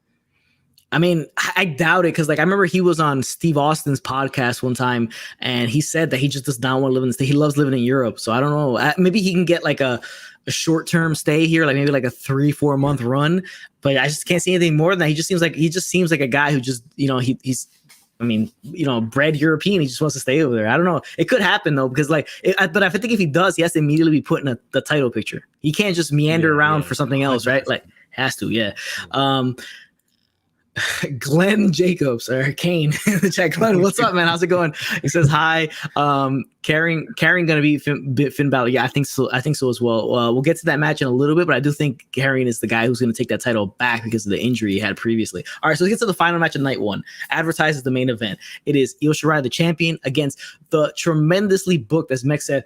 A: I mean, I doubt it, because like I remember he was on Steve Austin's podcast one time, and he said that he just does not want to live in the States. He loves living in Europe. So I don't know. Maybe he can get like a short-term stay here, like maybe like a 3-4 month run. But I just can't see anything more than that. He just seems like a guy who just he's. I mean, bred European. He just wants to stay over there. I don't know. It could happen though, because but I think if he does, he has to immediately be put in the title picture. He can't just meander around for something else, right? Like has to, yeah. Glenn Jacobs or Kane in the chat. Glenn, what's up, man? How's it going? He says hi. Karrion gonna be Finn Balor. Yeah, I think so as well. We'll get to that match in a little bit, but I do think Karrion is the guy who's gonna take that title back because of the injury he had previously. All right, so let's get to the final match of night 1. Advertised as the main event. It is Io Shirai, the champion, against the tremendously booked, as Mex said,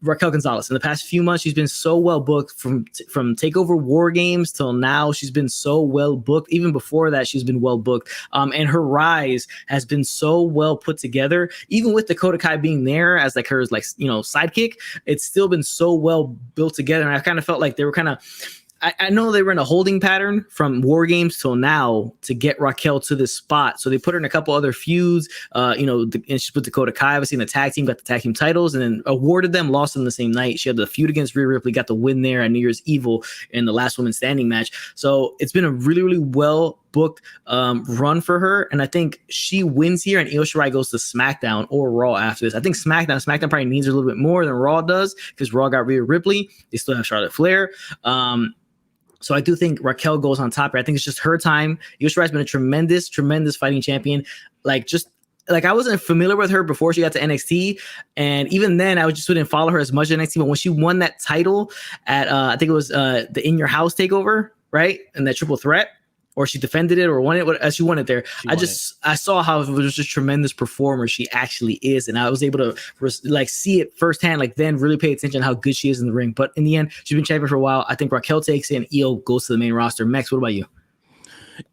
A: Raquel Gonzalez. In the past few months, she's been so well booked from Takeover War Games till now. She's been so well booked. Even before that, she's been well booked. And her rise has been so well put together. Even with Dakota Kai being there as like her sidekick, it's still been so well built together. And I kind of felt like they were kind of, I know they were in a holding pattern from War Games till now to get Raquel to this spot. So they put her in a couple other feuds, and she put Dakota Kai obviously in the tag team, got the tag team titles, and then awarded them, lost them the same night. She had the feud against Rhea Ripley, got the win there at New Year's Evil in the last woman standing match. So it's been a really, really well booked run for her, and I think she wins here, and Io Shirai goes to SmackDown or Raw after this. I think SmackDown probably needs her a little bit more than Raw does, because Raw got Rhea Ripley. They still have Charlotte Flair. So I do think Raquel goes on top here. I think it's just her time. Io Shirai's been a tremendous fighting champion. Like, just like I wasn't familiar with her before she got to NXT, and even then I just didn't follow her as much at NXT. But when she won that title at I think it was the In Your House takeover, right, and that triple threat, or she defended it or won it, as she won it there. I saw how it was just tremendous performer she actually is, and I was able to like see it firsthand, like then really pay attention to how good she is in the ring. But in the end, she's been champion for a while. I think Raquel takes it and Io goes to the main roster. Max, what about you?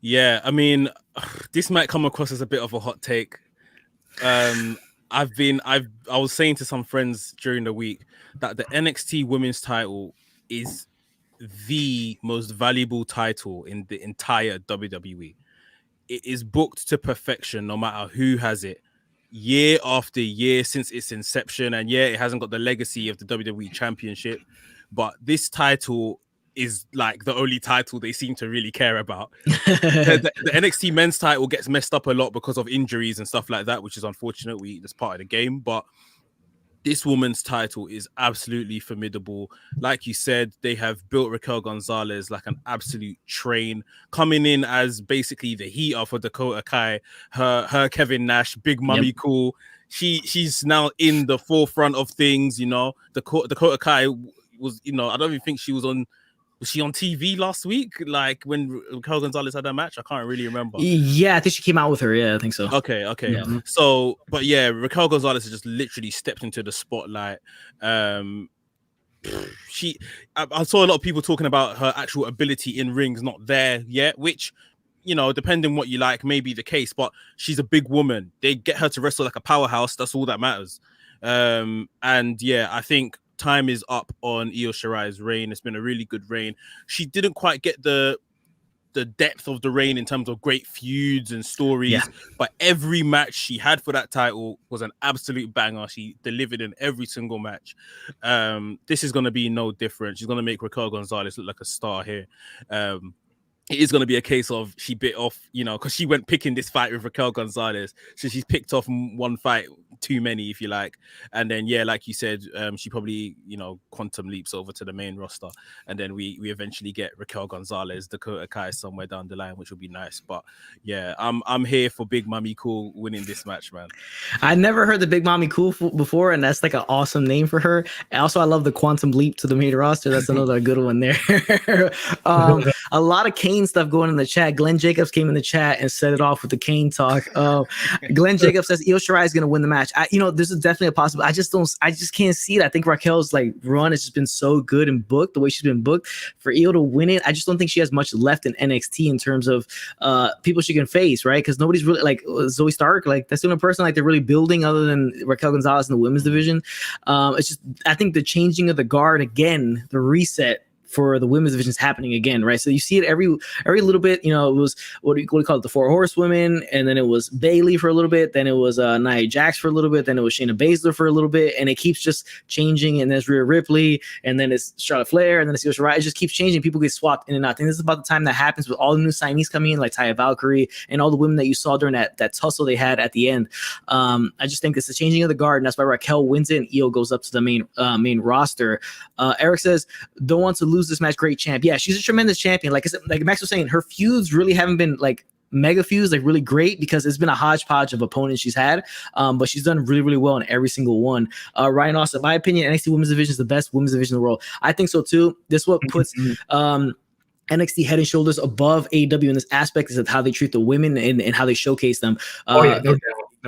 B: Yeah, I mean, this might come across as a bit of a hot take. I was saying to some friends during the week that the NXT women's title is the most valuable title in the entire WWE. It is booked to perfection no matter who has it, year after year since its inception. And yeah, it hasn't got the legacy of the WWE Championship, but this title is like the only title they seem to really care about. The NXT men's title gets messed up a lot because of injuries and stuff like that, which is unfortunate. That's part of the game, but this woman's title is absolutely formidable. Like you said, they have built Raquel Gonzalez like an absolute train, coming in as basically the heater for Dakota Kai, her Kevin Nash, Big Mummy Cool. She's now in the forefront of things, you know. Dakota Kai was, you know, I don't even think she was on. Was she on TV last week? Like when Raquel Gonzalez had that match? I can't really remember.
A: Yeah, I think she came out with her. Yeah, I think so.
B: Okay.
A: Yeah.
B: So, but yeah, Raquel Gonzalez has just literally stepped into the spotlight. I saw a lot of people talking about her actual ability in rings not there yet, which, you know, depending what you like, may be the case. But she's a big woman. They get her to wrestle like a powerhouse. That's all that matters. And yeah, I think time is up on Io Shirai's reign. It's been a really good reign. She didn't quite get the depth of the reign in terms of great feuds and stories, but every match she had for that title was an absolute banger. She delivered in every single match. This is going to be no different. She's going to make Raquel Gonzalez look like a star here. It is going to be a case of she bit off, you know, because she went picking this fight with Raquel Gonzalez. So she's picked off one fight too many, if you like. And then, yeah, like you said, she probably, you know, quantum leaps over to the main roster. And then we eventually get Raquel Gonzalez, Dakota Kai somewhere down the line, which will be nice. But yeah, I'm here for Big Mommy Cool winning this match, man.
A: I never heard the Big Mommy Cool before, and that's like an awesome name for her. And also, I love the quantum leap to the main roster. That's another good one there. A lot of Kane stuff going in the chat. Glenn Jacobs came in the chat and set it off with the Kane talk. Glenn Jacobs says Io Shirai is going to win the match. This is definitely a possibility. I just can't see it. I think Raquel's like run has just been so good and booked the way she's been booked. For Io to win it, I just don't think she has much left in NXT in terms of people she can face, right? Because nobody's really like Zoe Stark. Like that's the only person like they're really building other than Raquel Gonzalez in the women's division. It's just I think the changing of the guard again, the reset for the women's division is happening again, right? So you see it every little bit. You know, it was what do you call it, the Four Horsewomen, and then it was Bayley for a little bit, then it was Nia Jax for a little bit, then it was Shayna Baszler for a little bit, and it keeps just changing. And there's Rhea Ripley, and then it's Charlotte Flair, and then it's Io Shirai. It just keeps changing. People get swapped in and out. I think this is about the time that happens with all the new signees coming in, like Taya Valkyrie and all the women that you saw during that tussle they had at the end. I just think it's the changing of the guard, and that's why Raquel wins it, and Io goes up to the main roster. Eric says, don't want to lose this match, great champ. Yeah, she's a tremendous champion. Like I said, like Max was saying, her feuds really haven't been like mega feuds, like really great, because it's been a hodgepodge of opponents she's had. But she's done really, really well in every single one. Ryan Austin, in my opinion, NXT Women's Division is the best women's division in the world. I think so too. This is what puts NXT head and shoulders above AEW in this aspect, is of how they treat the women and how they showcase them.
C: No doubt.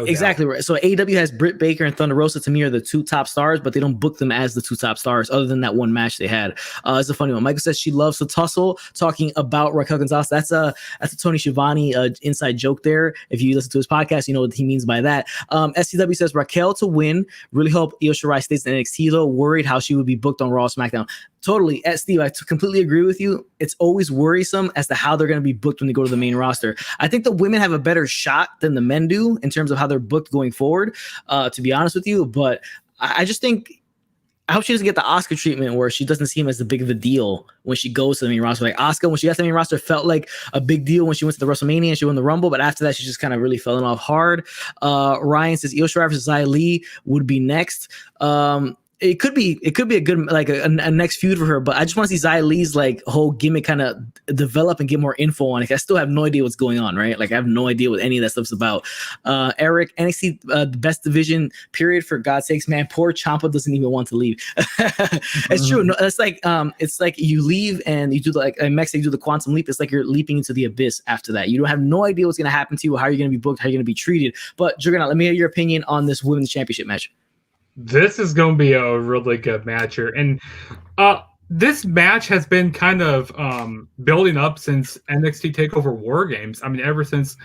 A: Exactly right. So AEW has Britt Baker and Thunder Rosa. To me, are the two top stars, but they don't book them as the two top stars other than that one match they had. It's a funny one. Michael says she loves to tussle, talking about Raquel Gonzalez. That's a Tony Schiavone inside joke there. If you listen to his podcast, you know what he means by that. SCW says Raquel to win really help Io Shirai stays in NXT, though. Worried how she would be booked on Raw or SmackDown. Totally. Steve, I completely agree with you. It's always worrisome as to how they're going to be booked when they go to the main roster. I think the women have a better shot than the men do in terms of how they're booked going forward, to be honest with you. But I just think, I hope she doesn't get the Oscar treatment where she doesn't seem as big of a deal when she goes to the main roster. Like Oscar, when she got to the main roster, felt like a big deal when she went to the WrestleMania and she won the Rumble. But after that, she just kind of really fell off hard. Ryan says Io Shirai versus Xia Li would be next. it could be a good like a next feud for her, but I just want to see Xia Li's like whole gimmick kind of develop and get more info on it. I still have no idea what's going on, right? Like I have no idea what any of that stuff's about. Eric, NXT the best division period, for God's sakes, man. Poor Ciampa doesn't even want to leave. It's true. No, it's like you leave and you do like in Mexico, you do the quantum leap. It's like you're leaping into the abyss after that. You don't have no idea what's going to happen to you, how you're going to be booked, how you're going to be treated. But Juggernaut, let me hear your opinion on this women's championship match.
C: This is going to be a really good match here. And this match has been kind of building up since NXT TakeOver War Games. I mean, ever since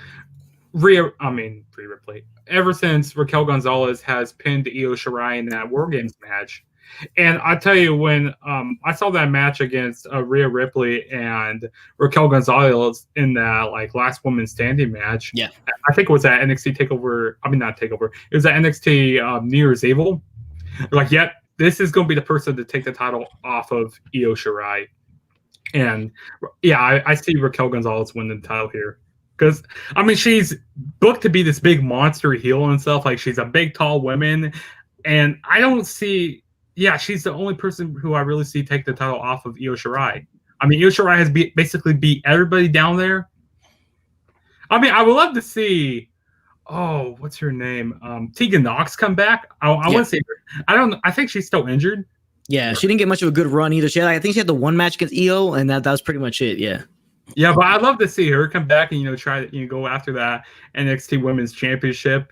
C: ever since Raquel Gonzalez has pinned Io Shirai in that War Games match. And I tell you, when I saw that match against Rhea Ripley and Raquel Gonzalez in that like last woman standing match,
A: yeah,
C: I think it was at NXT Takeover. I mean, not Takeover. It was at NXT New Year's Evil. Like, yep, this is going to be the person to take the title off of Io Shirai. And yeah, I see Raquel Gonzalez win the title here. Because, I mean, she's booked to be this big monster heel and stuff. Like, she's a big, tall woman. And I don't see... Yeah, she's the only person who I really see take the title off of Io Shirai. I mean, Io Shirai has basically beat everybody down there. I mean, I would love to see... Oh, what's her name? Tegan Nox come back. I want to see her. I think she's still injured.
A: Yeah, she didn't get much of a good run either. I think she had the one match against Io, and that was pretty much it. Yeah.
C: Yeah, but I'd love to see her come back and try to go after that NXT Women's Championship.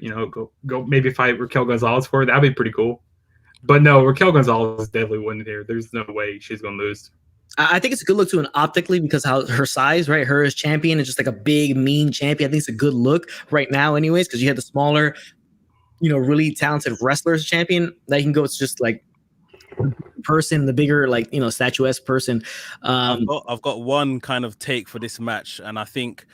C: Go maybe fight Raquel Gonzalez for it. That'd be pretty cool. But no, Raquel Gonzalez is definitely winning here. There's no way she's gonna lose.
A: I think it's a good look too, and optically, because how her size, right? Her as champion is just like a big, mean champion. I think it's a good look right now, anyways, because you had the smaller, really talented wrestlers champion. That you can go. It's just like person, the bigger, like statuesque person.
B: I've got one kind of take for this match, and I think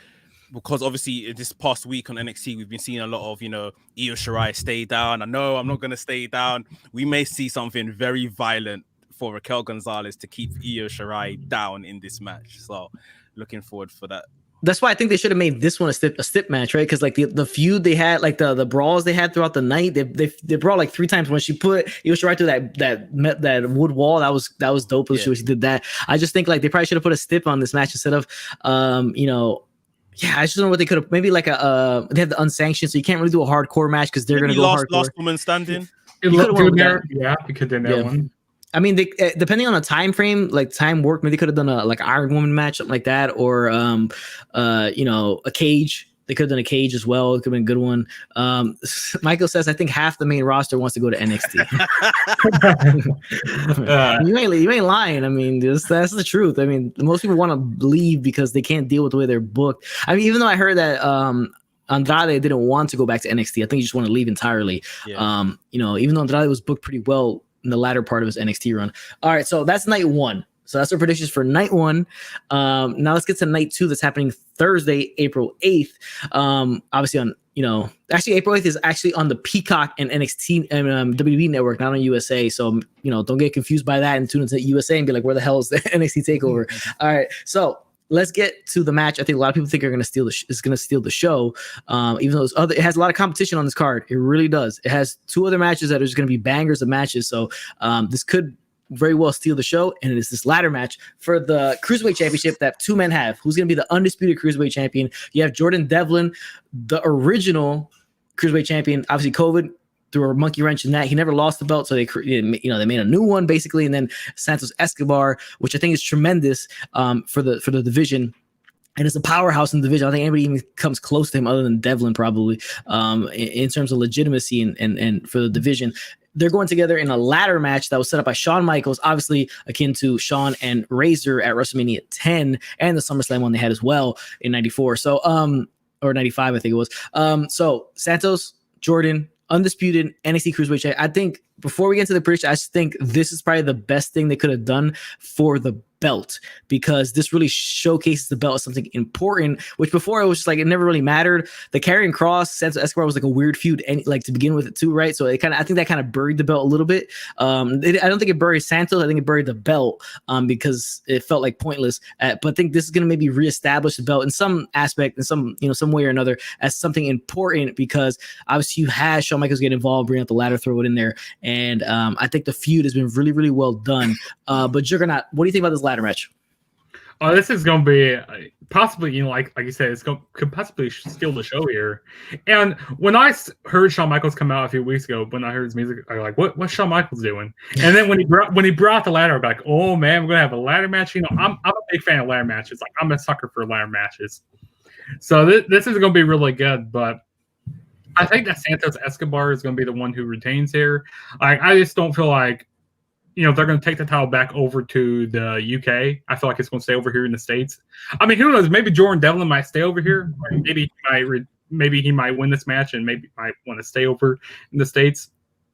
B: because obviously this past week on NXT we've been seeing a lot of Io Shirai stay down. I know I'm not going to stay down. We may see something very violent for Raquel Gonzalez to keep Io Shirai down in this match. So looking forward for that.
A: That's why I think they should have made this one a stip match, right? Because like the feud they had, like the brawls they had throughout the night, they brawled like 3 times. When she put Io Shirai through that wood wall, that was dope. Yeah. She did that. I just think like they probably should have put a stip on this match instead of I just don't know what they could have. Maybe like they have the unsanctioned, so you can't really do a hardcore match because they're going to go hardcore.
B: Last woman standing.
C: It looked good there. Yeah, we could have done that one.
A: I mean, depending on the time frame, like time work, maybe they could have done a like Iron Woman match, something like that, or a cage. They could have done a cage as well. It could have been a good one. Michael says, I think half the main roster wants to go to NXT. You ain't lying. I mean, that's the truth. I mean, most people want to leave because they can't deal with the way they're booked. I mean, even though I heard that Andrade didn't want to go back to NXT, I think he just want to leave entirely. Yeah. Even though Andrade was booked pretty well in the latter part of his NXT run. All right, so that's night 1. So that's our predictions for night 1. Now let's get to night 2. That's happening Thursday, April 8th. Obviously on, actually April 8th is actually on the Peacock and NXT and WWE network, not on USA. So, don't get confused by that and tune into USA and be like, where the hell is the NXT TakeOver? All right. So let's get to the match. I think a lot of people think are going to steal the show. Even though it has a lot of competition on this card. It really does. It has 2 other matches that are just going to be bangers of matches. So this could very well steal the show, and it is this ladder match for the Cruiserweight Championship that 2 men have. Who's going to be the undisputed Cruiserweight Champion? You have Jordan Devlin, the original Cruiserweight Champion. Obviously, COVID threw a monkey wrench in that. He never lost the belt, so they made a new one basically, and then Santos Escobar, which I think is tremendous for the division. And it's a powerhouse in the division. I don't think anybody even comes close to him other than Devlin, probably, in terms of legitimacy and for the division. They're going together in a ladder match that was set up by Shawn Michaels, obviously akin to Shawn and Razor at WrestleMania 10 and the SummerSlam one they had as well in 94. So, or 95, I think it was. So Santos, Jordan, undisputed NXT Cruiserweight Champion. I think before we get into the prediction, I just think this is probably the best thing they could have done for the belt, because this really showcases the belt as something important, which before it was just like, it never really mattered. The Karrion Kross, Santos Escobar was like a weird feud, and like to begin with it too, right? So it I think that kind of buried the belt a little bit. I don't think it buried Santos. I think it buried the belt because it felt like pointless. But I think this is going to maybe reestablish the belt in some aspect, in some way or another, as something important, because obviously you had Shawn Michaels get involved, bring out the ladder, throw it in there, and I think the feud has been really, really well done. But Juggernaut, what do you think about this ladder match?
C: This is going to be possibly, like you said, could possibly steal the show here. And when I heard Shawn Michaels come out a few weeks ago, when I heard his music, I was like, what's Shawn Michaels doing? And then when he brought the ladder, I'm like, oh man, we're gonna have a ladder match. I'm a big fan of ladder matches. Like, I'm a sucker for ladder matches. So this is going to be really good. But I think that Santos Escobar is going to be the one who retains here. I just don't feel like, they're going to take the title back over to the UK. I feel like it's going to stay over here in the States. I mean, who knows? Maybe Jordan Devlin might stay over here. Maybe he might win this match and maybe might want to stay over in the States.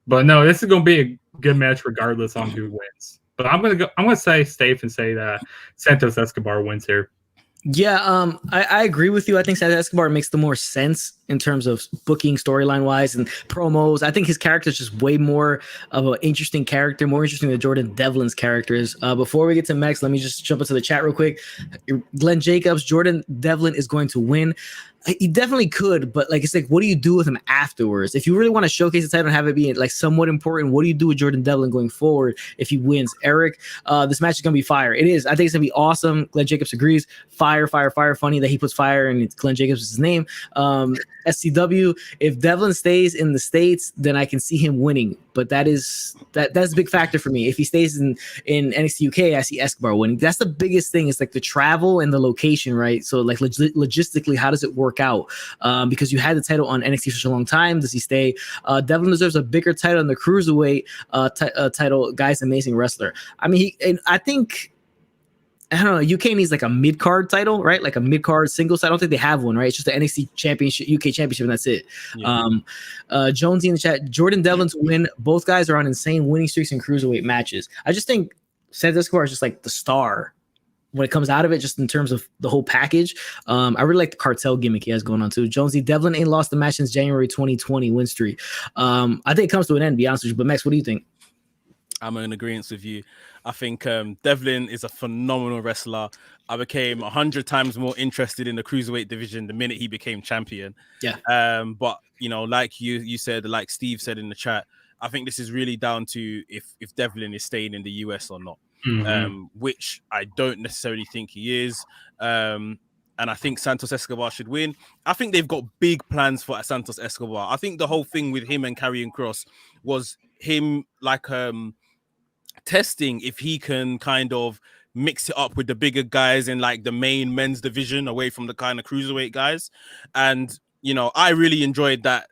C: But no, this is going to be a good match regardless on who wins. But I'm going to say safe and say that Santos Escobar wins here.
A: Yeah, I agree with you. I think Santos Escobar makes the more sense in terms of booking, storyline wise, and promos. I think his character is just way more of an interesting character, more interesting than Jordan Devlin's character is. Before we get to Max, let me just jump into the chat real quick. Glenn Jacobs, Jordan Devlin is going to win. He definitely could, but like, it's like, what do you do with him afterwards? If you really want to showcase the title and have it be like somewhat important, what do you do with Jordan Devlin going forward if he wins? Eric, this match is gonna be fire. It is. I think it's gonna be awesome. Glenn Jacobs agrees. Fire. Funny that he puts fire and it's Glenn Jacobs is his name. SCW. If Devlin stays in the States, then I can see him winning. But that's a big factor for me. If he stays in NXT UK, I see Escobar winning. That's the biggest thing. It's like the travel and the location, right? So like logistically, how does it work out? Because you had the title on NXT for such a long time. Does he stay? Devlin deserves a bigger title than the cruiserweight title. Guy's an amazing wrestler. I mean, I think, I don't know, UK needs like a mid-card title, right? Like a mid-card singles. I don't think they have one, right? It's just the NXT championship, UK championship, and that's it. Yeah. Jonesy in the chat, Jordan Devlin to win. Both guys are on insane winning streaks in cruiserweight matches. I just think Santos Escobar is just like the star when it comes out of it, just in terms of the whole package. I really like the cartel gimmick he has going on too. Jonesy, Devlin ain't lost the match since January 2020 win streak. I think it comes to an end, to be honest with you. But Max, what do you think?
B: I'm in agreement with you. I think Devlin is a phenomenal wrestler. I became 100 times more interested in the cruiserweight division the minute he became champion.
A: Yeah.
B: But like you said, like Steve said in the chat, I think this is really down to if Devlin is staying in the US or not, which I don't necessarily think he is. And I think Santos Escobar should win. I think they've got big plans for Santos Escobar. I think the whole thing with him and Karrion Kross was him like testing if he can kind of mix it up with the bigger guys in like the main men's division away from the kind of cruiserweight guys. And I really enjoyed that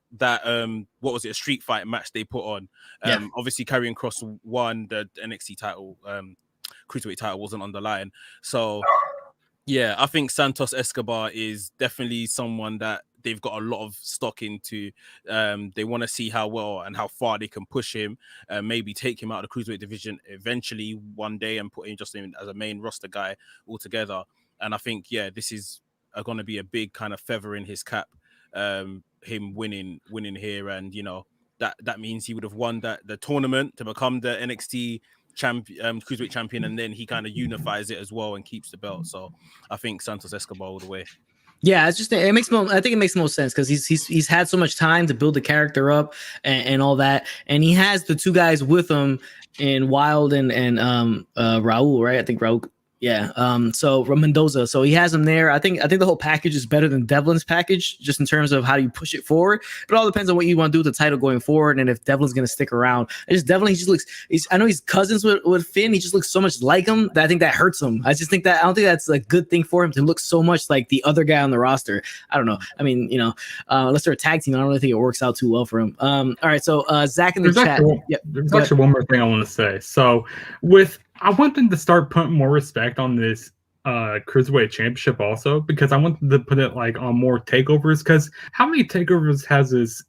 B: what was it, a street fight match they put on. Obviously Karrion Kross won the NXT title, cruiserweight title wasn't on the line. So yeah, I think Santos Escobar is definitely someone that they've got a lot of stock into. They want to see how well and how far they can push him, maybe take him out of the cruiserweight division eventually one day and put him just in as a main roster guy altogether. And I think, this is going to be a big kind of feather in his cap, him winning here. And, that means he would have won the tournament to become the NXT cruiserweight champion, and then he kind of unifies it as well and keeps the belt. So I think Santos Escobar all the way.
A: Yeah, I think it makes the most sense because he's had so much time to build the character up and all that, and he has the two guys with him in Wild and Raul, right? I think Raul. Yeah. So Mendoza. So he has him there. I think the whole package is better than Devlin's package, just in terms of how you push it forward. It all depends on what you want to do with the title going forward, and if Devlin's going to stick around. Devlin, he just looks. I know he's cousins with Finn. He just looks so much like him that I think that hurts him. I don't think that's a good thing for him to look so much like the other guy on the roster. I don't know. I mean, unless they're a tag team, I don't really think it works out too well for him. All right. So Zach in the chat.
C: There's actually one more thing I want to say. So I want them to start putting more respect on this cruiserweight championship also, because I want them to put it like on more takeovers. Because how many takeovers has this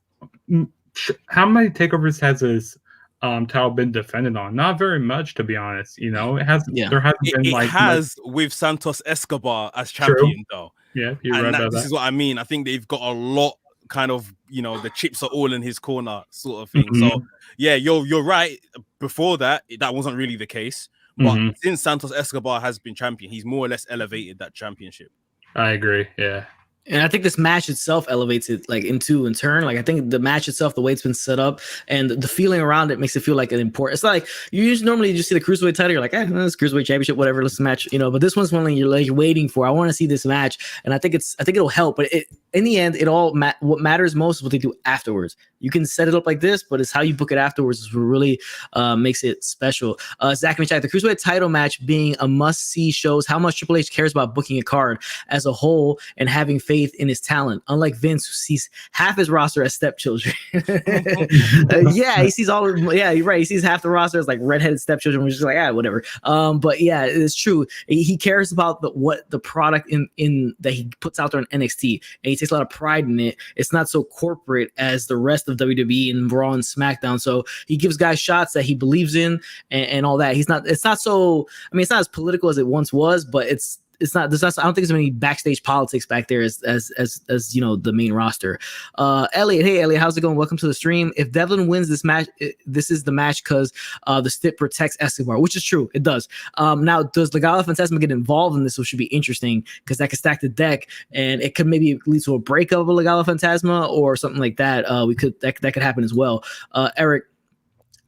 C: title been defended on? Not very much, to be honest. You know, it hasn't.
A: Yeah.
C: There hasn't been
B: It
C: like
B: has with Santos Escobar as
C: True.
B: champion, though.
C: Yeah, you're
B: And
C: right about
B: this
C: that.
B: is what I mean. I think they've got a lot, kind of, the chips are all in his corner, sort of thing.
C: Mhm.
B: So yeah, you're right. Before that wasn't really the case. But
C: Mhm.
B: since Santos Escobar has been champion, he's more or less elevated that championship.
C: I agree. Yeah.
A: And I think this match itself elevates it like in turn. Like I think the match itself, the way it's been set up and the feeling around it makes it feel like an important. It's like you usually normally just see the cruiserweight title. You're like, it's cruiserweight championship, whatever. Let's match, But this one's one you're like waiting for. I want to see this match, and I think it'll help. But in the end, what matters most is what they do afterwards. You can set it up like this, but it's how you book it afterwards is what really makes it special. Zach in the chat, the cruiserweight title match being a must-see shows how much Triple H cares about booking a card as a whole and having faith in his talent. Unlike Vince, who sees half his roster as stepchildren. He sees you're right. He sees half the roster as like redheaded stepchildren, which is like, whatever. But yeah, it's true. He cares about what the product in that he puts out there on NXT, and he takes a lot of pride in it. It's not so corporate as the rest of WWE and Raw and SmackDown. So he gives guys shots that he believes in and all that. It's not as political as it once was, but it's not. I don't think there's any backstage politics back there as the main roster. Elliot, hey Elliot, how's it going? Welcome to the stream. If Devlin wins this match, this is the match because the stip protects Escobar, which is true. It does. Now, does Legado Fantasma get involved in this? Which should be interesting because that could stack the deck and it could maybe lead to a breakup of Legado Fantasma or something like that. That could happen as well. Eric.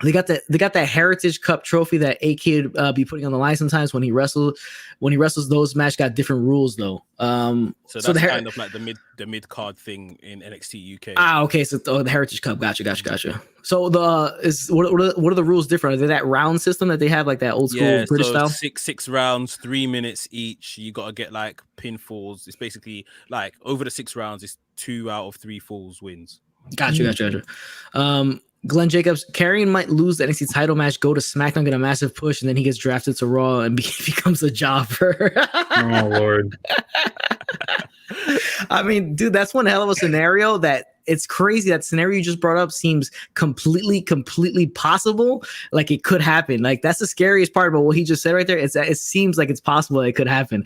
A: They got that Heritage Cup trophy that AK be putting on the line sometimes when he wrestles. When he wrestles, those match got different rules though.
B: So that's kind of like the mid card thing in NXT UK.
A: Okay. So the Heritage Cup, gotcha. So what are the rules different? Are they that round system that they have, like that old school British style?
B: Six rounds, 3 minutes each. You got to get like pinfalls. It's basically like over the 6 rounds, it's 2 out of 3 falls wins.
A: Gotcha. Glenn Jacobs, Karrion might lose the NXT title match, go to SmackDown, get a massive push, and then he gets drafted to Raw and becomes a jobber.
C: Oh, Lord.
A: I mean, dude, that's one hell of a scenario that it's crazy. That scenario you just brought up seems completely possible. Like it could happen. Like that's the scariest part about what he just said right there. It seems like it's possible it could happen.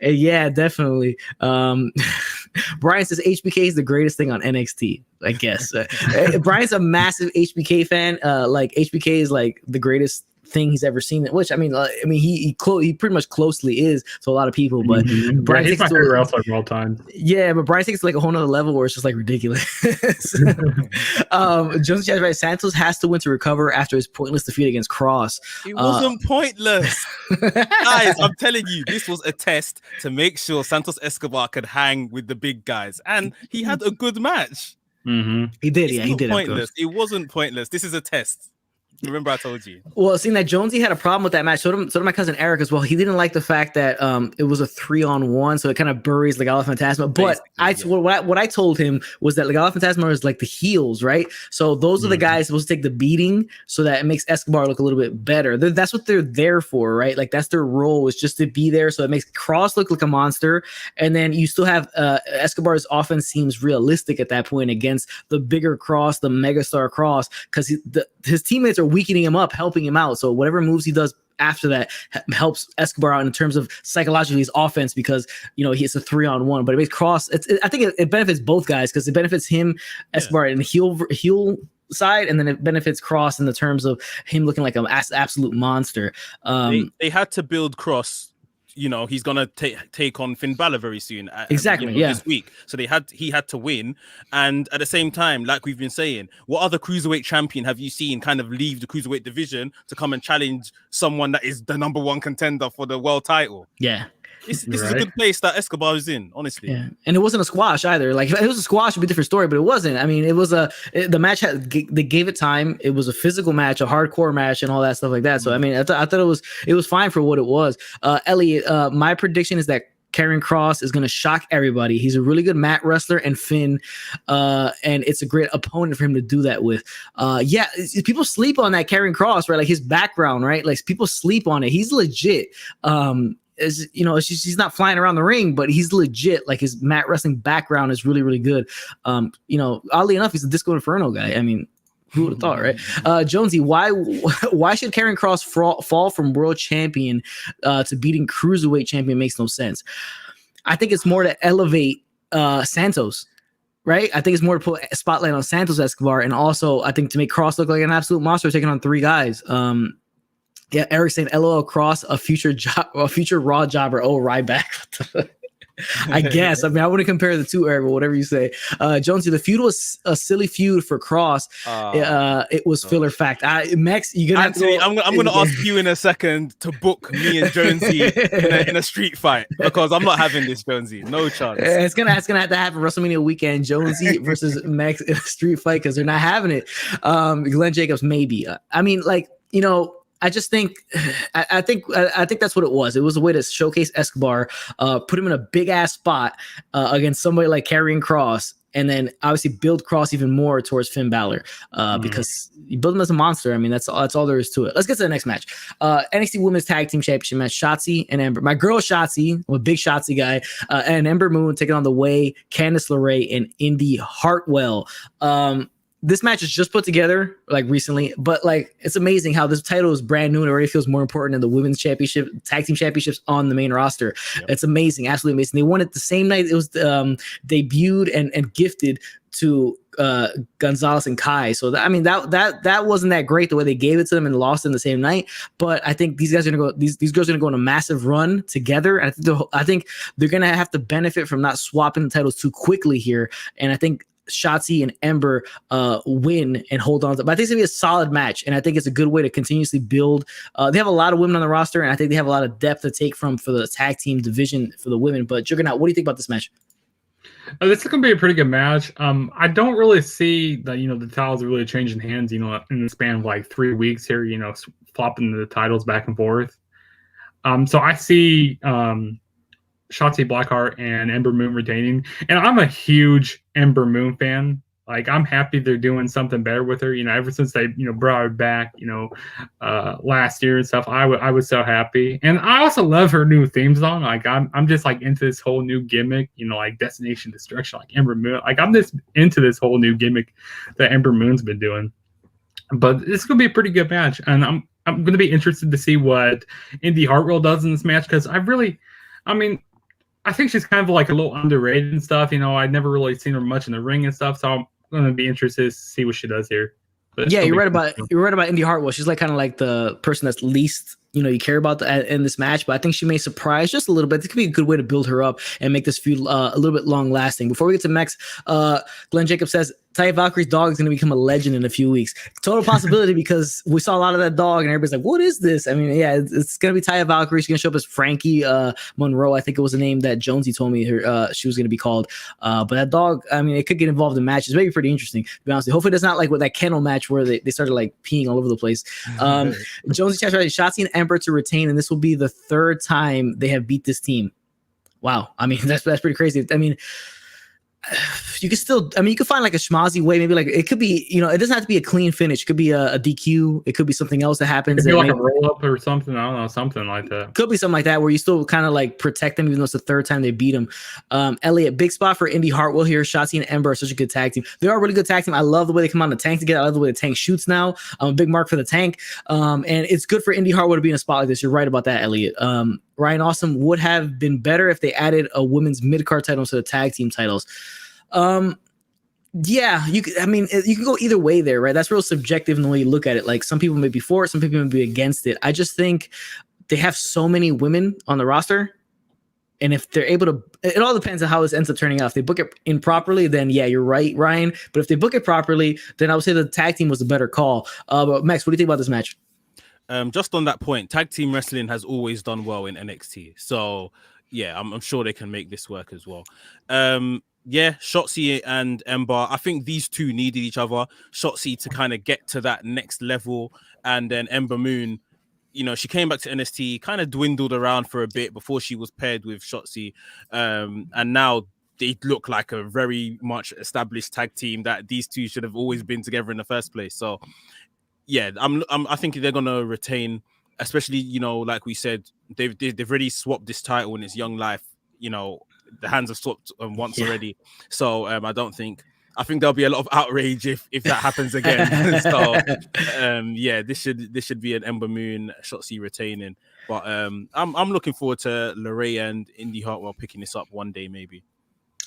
A: Yeah, definitely. Brian says HBK is the greatest thing on NXT. I guess Brian's a massive HBK fan. Like HBK is like the greatest thing he's ever seen, which I mean he pretty much closely is to a lot of people, but Brian
C: he's my favorite wrestler of all time.
A: Yeah, but Brian takes like a whole nother level where it's just like ridiculous. Jones Chad, right? Santos has to win to recover after his pointless defeat against Kross.
B: It wasn't pointless. Guys, I'm telling you, this was a test to make sure Santos Escobar could hang with the big guys, and he had a good match.
A: He did. He did.
B: Pointless. It wasn't pointless. This is a test. Remember, I told you. Well,
A: seeing that Jonesy had a problem with that match, so did my cousin Eric as well. He didn't like the fact that it was a 3-on-1, so it kind of buries Legado Fantasma. But what I told him was that Legado Fantasma is like the heels, right? So those are the guys supposed to take the beating, so that it makes Escobar look a little bit better. That's what they're there for, right? Like that's their role, is just to be there, so it makes Kross look like a monster, and then you still have Escobar's offense seems realistic at that point against the bigger Kross, the megastar Kross, because his teammates are weakening him up, helping him out. So whatever moves he does after that helps Escobar out in terms of psychologically his offense, because he's a 3-on-1. But it makes Kross. I think it benefits both guys, because it benefits him, Escobar, in the heel side, and then it benefits Kross in the terms of him looking like an absolute monster.
B: They had to build Kross. He's gonna take on Finn Balor very soon. This week. So he had to win, and at the same time, like we've been saying, what other cruiserweight champion have you seen kind of leave the cruiserweight division to come and challenge someone that is the number 1 contender for the world title?
A: Yeah.
B: This is a good place that Escobar is in, honestly.
A: Yeah, and it wasn't a squash either. Like if it was a squash, it'd be a different story, but it wasn't. I mean, it was the match they gave it time. It was a physical match, a hardcore match, and all that stuff like that. So I mean, I thought it was fine for what it was. Elliot, my prediction is that Karrion Kross is going to shock everybody. He's a really good mat wrestler, and Finn, and it's a great opponent for him to do that with. People sleep on that Karrion Kross, right? Like his background, right? Like people sleep on it. He's legit. He's not flying around the ring, but he's legit. Like his mat wrestling background is really, really good. Oddly enough, he's a Disco Inferno guy. I mean, Who would have thought, right? Jonesy, why should Karrion Kross fall from world champion to beating cruiserweight champion? Makes no sense. I think it's more to elevate Santos, right? I think it's more to put a spotlight on Santos Escobar, and also I think to make Kross look like an absolute monster taking on 3 guys. Yeah, Eric saying LOL Kross, a future Raw jobber. Oh, Ryback. I guess. I mean, I wouldn't compare the two, Eric, but whatever you say. Jonesy, the feud was a silly feud for Kross. It was filler fact. Max, you're gonna
B: Anthony, I'm gonna ask you in a second to book me and Jonesy in a street fight, because I'm not having this, Jonesy. No chance.
A: It's gonna have to happen WrestleMania weekend. Jonesy versus Max in a street fight, because they're not having it. Glenn Jacobs, maybe. I mean, like, you know, I just think, I think that's what it was. It was a way to showcase Escobar, put him in a big ass spot against somebody like Karrion Kross, and then obviously build Kross even more towards Finn Balor, because you build him as a monster. I mean, that's all there is to it. Let's get to the next match. NXT Women's Tag Team Championship match: Shotzi and Ember. My girl Shotzi, I'm a big Shotzi guy, and Ember Moon taking on the Way, Candice LeRae, and Indy Hartwell. This match is just put together like recently, but like it's amazing how this title is brand new and already feels more important than the women's championship, tag team championships on the main roster. Yep. It's amazing, absolutely amazing. They won it the same night it was debuted and gifted to Gonzalez and Kai. So I mean that wasn't that great the way they gave it to them and lost in the same night. But I think these guys are gonna go. These girls are gonna go on a massive run together. And I think they're gonna have to benefit from not swapping the titles too quickly here. And I think Shotzi and Ember win and hold on to. But I think it's gonna be a solid match, and I think it's a good way to continuously build. They have a lot of women on the roster, and I think they have a lot of depth to take from for the tag team division for the women. But Juggernaut, what do you think about this match?
C: This is gonna be a pretty good match. I don't really see that the titles really changing hands. In the span of like 3 weeks here. Flopping the titles back and forth. So I see Shotzi Blackheart and Ember Moon retaining, and I'm a huge Ember Moon fan. Like, I'm happy they're doing something better with her. Ever since they brought her back last year and stuff, I was so happy. And I also love her new theme song. Like, I'm just like into this whole new gimmick, like Destination Destruction, like Ember Moon. Like, I'm just into this whole new gimmick that Ember Moon's been doing. But it's gonna be a pretty good match, and I'm gonna be interested to see what Indy Hartwell does in this match, because I think she's kind of like a little underrated and stuff. I'd never really seen her much in the ring and stuff, so I'm going to be interested to see what she does here.
A: Yeah, you're right about Indy Hartwell. She's like kind of like the person that's least you care about in this match, but I think she may surprise just a little bit. This could be a good way to build her up and make this feud a little bit long lasting. Before we get to Max, Glenn Jacobs says Taya Valkyrie's dog is going to become a legend in a few weeks. Total possibility, because we saw a lot of that dog and everybody's like, what is this? I mean, yeah, it's going to be Taya Valkyrie. She's going to show up as Frankie Monroe. I think it was the name that Jonesy told me she was going to be called. But that dog, I mean, it could get involved in matches. Maybe pretty interesting, to be honest. Hopefully it's not like with that kennel match where they started like peeing all over the place. Jonesy chat right, Shotzi and Ember to retain, and this will be the 3rd time they have beat this team. Wow. I mean, that's pretty crazy. I mean, you could find like a schmozzy way, maybe like it could be, it doesn't have to be a clean finish. It could be a DQ. It could be something else that happens.
C: It could be like a roll up or something. I don't know, something like that.
A: Could be something like that where you still kind of like protect them, even though it's the 3rd time they beat them. Elliot, big spot for Indy Hartwell here. Shotzi and Ember are such a good tag team. They are a really good tag team. I love the way they come on the tank together. I love the way the tank shoots now. I'm a big mark for the tank. And it's good for Indy Hartwell to be in a spot like this. You're right about that, Elliot. Ryan Awesome would have been better if they added a women's mid-card title to the tag team titles. Yeah, you can go either way there, right? That's real subjective in the way you look at it. Like, some people may be for it, some people may be against it. I just think they have so many women on the roster, and if they're able to, it all depends on how this ends up turning out. If they book it in properly, then yeah, you're right, Ryan. But if they book it properly, then I would say the tag team was a better call. But Max, what do you think about this match?
B: Just on that point, tag team wrestling has always done well in NXT. So yeah, I'm sure they can make this work as well. Yeah, Shotzi and Ember, I think these two needed each other. Shotzi to kind of get to that next level, and then Ember Moon, she came back to NXT, kind of dwindled around for a bit before she was paired with Shotzi, and now they look like a very much established tag team that these two should have always been together in the first place. So yeah, I think they're gonna retain, especially like we said, they've already swapped this title in its young life. The hands have swapped once already, so I don't think I think there'll be a lot of outrage if that happens again. So yeah, this should be an Ember Moon Shotzi retaining. But I'm looking forward to LeRae and Indy Hartwell picking this up one day, maybe.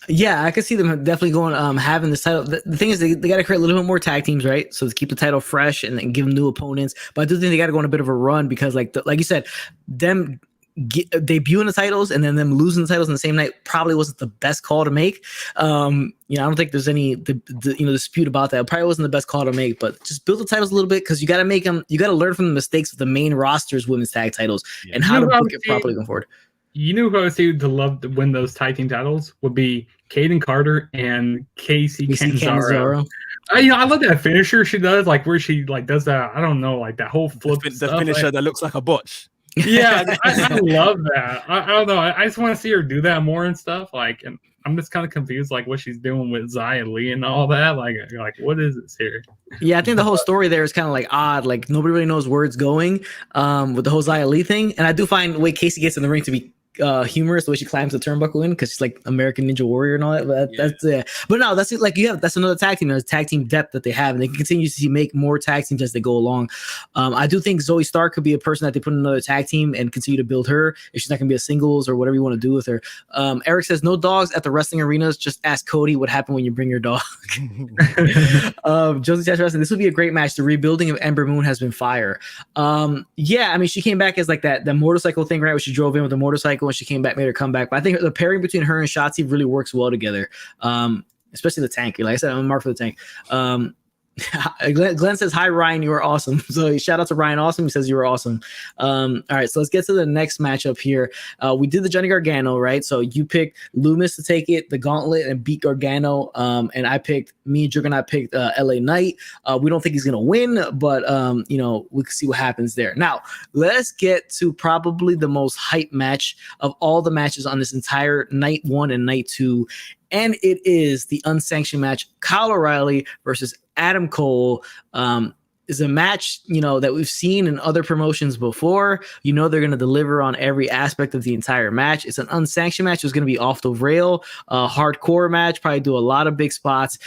A: Yeah, I can see them definitely going having this title. The thing is, they got to create a little bit more tag teams, right? So to keep the title fresh and give them new opponents. But I do think they got to go on a bit of a run because, like you said, them debuting the titles and then them losing the titles in the same night probably wasn't the best call to make. I don't think there's any dispute about that. It probably wasn't the best call to make, but just build the titles a little bit because you got to make them. You got to learn from the mistakes of the main roster's women's tag titles and how to book it properly going forward.
C: You know who I would say to love to win those tag team titles would be Kaden Carter and Casey Catanzaro. I love that finisher she does, like where she like does that. I don't know, like that whole flip.
B: The finisher that looks like a botch.
C: Yeah, I love that. I don't know. I just want to see her do that more and stuff. Like, and I'm just kind of confused, like what she's doing with Xia Li and all that. Like what is this here?
A: Yeah, I think the whole story there is kind of like odd. Like nobody really knows where it's going with the whole Xia Li thing. And I do find the way Casey gets in the ring to be humorous, the way she climbs the turnbuckle in because she's like American Ninja Warrior and all that. But that's but no, that's it. Like that's another tag team. There's tag team depth that they have, and they can continue to make more tag teams as they go along. I do think Zoe Stark could be a person that they put in another tag team and continue to build her if she's not gonna be a singles or whatever you want to do with her. Eric says no dogs at the wrestling arenas. Just ask Cody what happened when you bring your dog. Josie Tash Wrestling. This would be a great match. The rebuilding of Ember Moon has been fire. Yeah, I mean she came back as like that motorcycle thing, right? Where she drove in with the motorcycle. When she came back, made her come back. But I think the pairing between her and Shotzi really works well together. Especially the tank. Like I said, I'm a mark for the tank. Glenn says, hi, Ryan, you are awesome. So shout out to Ryan Awesome. He says you were awesome. All right, so let's get to the next matchup here. We did the Johnny Gargano, right? So you picked Loomis to take it, the gauntlet, and beat Gargano. And me and Juggernaut picked LA Knight. We don't think he's going to win, but, we can see what happens there. Now, let's get to probably the most hype match of all the matches on this entire night 1 and night 2. And it is the unsanctioned match, Kyle O'Reilly versus Adam Cole. Is a match, that we've seen in other promotions before. They're going to deliver on every aspect of the entire match. It's an unsanctioned match. It's going to be off the rail, hardcore match, probably do a lot of big spots.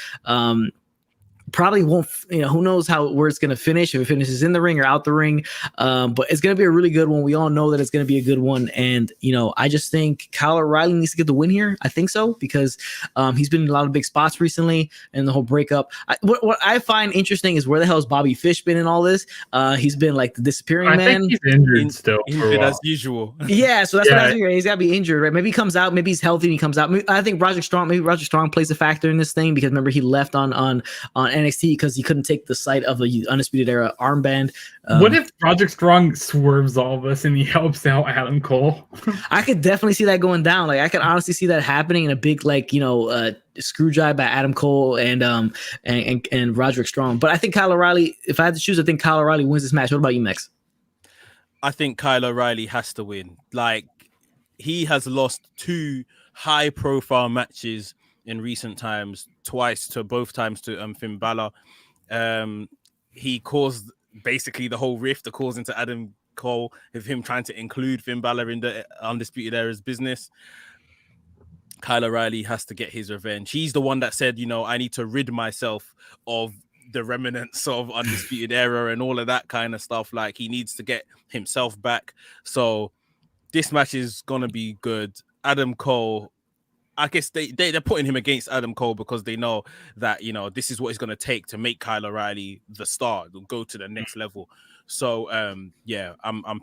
A: Probably won't, who knows where it's going to finish, if it finishes in the ring or out the ring. But it's going to be a really good one. We all know that it's going to be a good one. And, I just think Kyle O'Reilly needs to get the win here. I think so, because he's been in a lot of big spots recently and the whole breakup. What I find interesting is where the hell has Bobby Fish been in all this? He's been like the disappearing man.
C: I think he's injured still.
B: Injured as usual.
A: Yeah, so that's what I was thinking. He's got to be injured, right? Maybe he comes out. Maybe he's healthy and he comes out. I think Roger Strong plays a factor in this thing because remember he left on NXT because he couldn't take the sight of the Undisputed Era armband.
C: What if Roderick Strong swerves all of us and he helps out Adam Cole?
A: I could definitely see that going down. Like I could honestly see that happening in a big screw job by Adam Cole and Roderick Strong. But I think Kyle O'Reilly, if I had to choose, I think Kyle O'Reilly wins this match. What about you, Max?
B: I think Kyle O'Reilly has to win. Like he has lost 2 high-profile matches in recent times, both times to Finn Balor. He caused basically the whole rift that caused into Adam Cole of him trying to include Finn Balor in the Undisputed Era's business. Kyle O'Reilly has to get his revenge. He's the one that said, I need to rid myself of the remnants of Undisputed Era and all of that kind of stuff. Like he needs to get himself back. So this match is gonna be good. Adam Cole, I guess they're putting him against Adam Cole because they know that, this is what it's going to take to make Kyle O'Reilly the star, go to the next level. So, I'm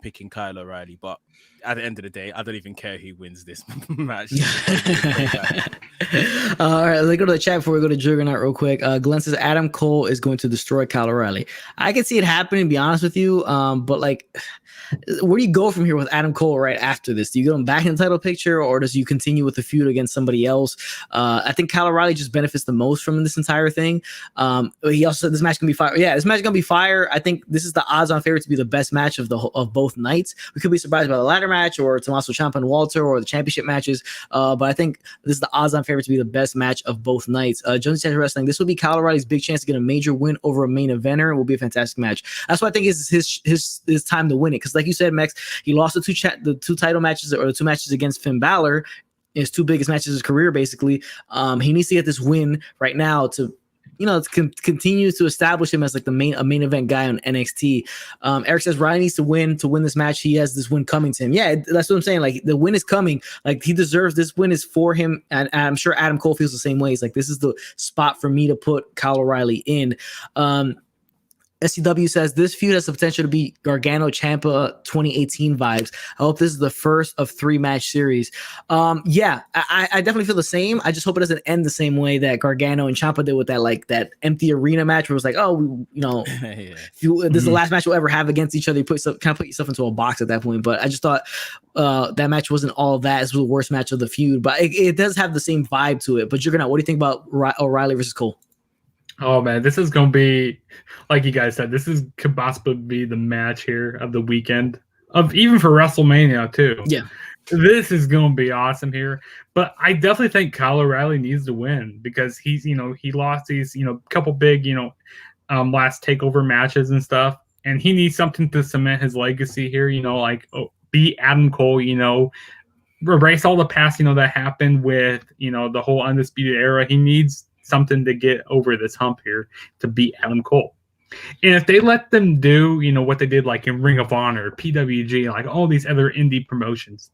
B: picking Kyle O'Reilly. But at the end of the day, I don't even care who wins this match.
A: All right, let's go to the chat before we go to Juggernaut real quick. Glenn says Adam Cole is going to destroy Kyle O'Reilly. I can see it happening, to be honest with you. But where do you go from here with Adam Cole right after this? Do you get him back in the title picture, or does you continue with the feud against somebody else? I think Kyle O'Reilly just benefits the most from this entire thing. He also said this match can be fire. Yeah, this match is gonna be fire. I think this is the odds-on favorite to be the best match of both nights. We could be surprised by the ladder match or Tommaso Ciampa and Walter or the championship matches. But I think this is the odds-on favorite to be the best match of both nights. Jones Wrestling. This will be Kyle O'Reilly's big chance to get a major win over a main eventer. It will be a fantastic match. That's why I think is his time to win it. Because like you said, Max, he lost the 2 title matches or the 2 matches against Finn Balor. his two biggest matches of his career, basically. He needs to get this win right now to continue to establish him as like a main event guy on NXT. Eric says Ryan needs to win this match. He has this win coming to him. Yeah, that's what I'm saying. Like the win is coming. Like he deserves this win is for him, and I'm sure Adam Cole feels the same way. He's like, this is the spot for me to put Kyle O'Reilly in. SCW says this feud has the potential to be Gargano Ciampa 2018 vibes. I hope this is the first of 3 match series. Yeah, I definitely feel the same. I just hope it doesn't end the same way that Gargano and Ciampa did with that empty arena match where it was like, oh, yeah. This is the last match we'll ever have against each other. You put yourself into a box at that point. But I just thought that match wasn't all that. It was the worst match of the feud, but it does have the same vibe to it. But Juggernaut, what do you think about O'Reilly versus Cole?
C: Oh man, this is gonna be, like you guys said, could possibly be the match here of the weekend, of even for WrestleMania too.
A: Yeah,
C: this is gonna be awesome here. But I definitely think Kyle O'Reilly needs to win because he lost these couple big last takeover matches and stuff, and he needs something to cement his legacy here. Beat Adam Cole. Erase all the past that happened with the whole Undisputed Era. He needs something to get over this hump here to beat Adam Cole. And if they let them do, what they did like in Ring of Honor, PWG, like all these other indie promotions,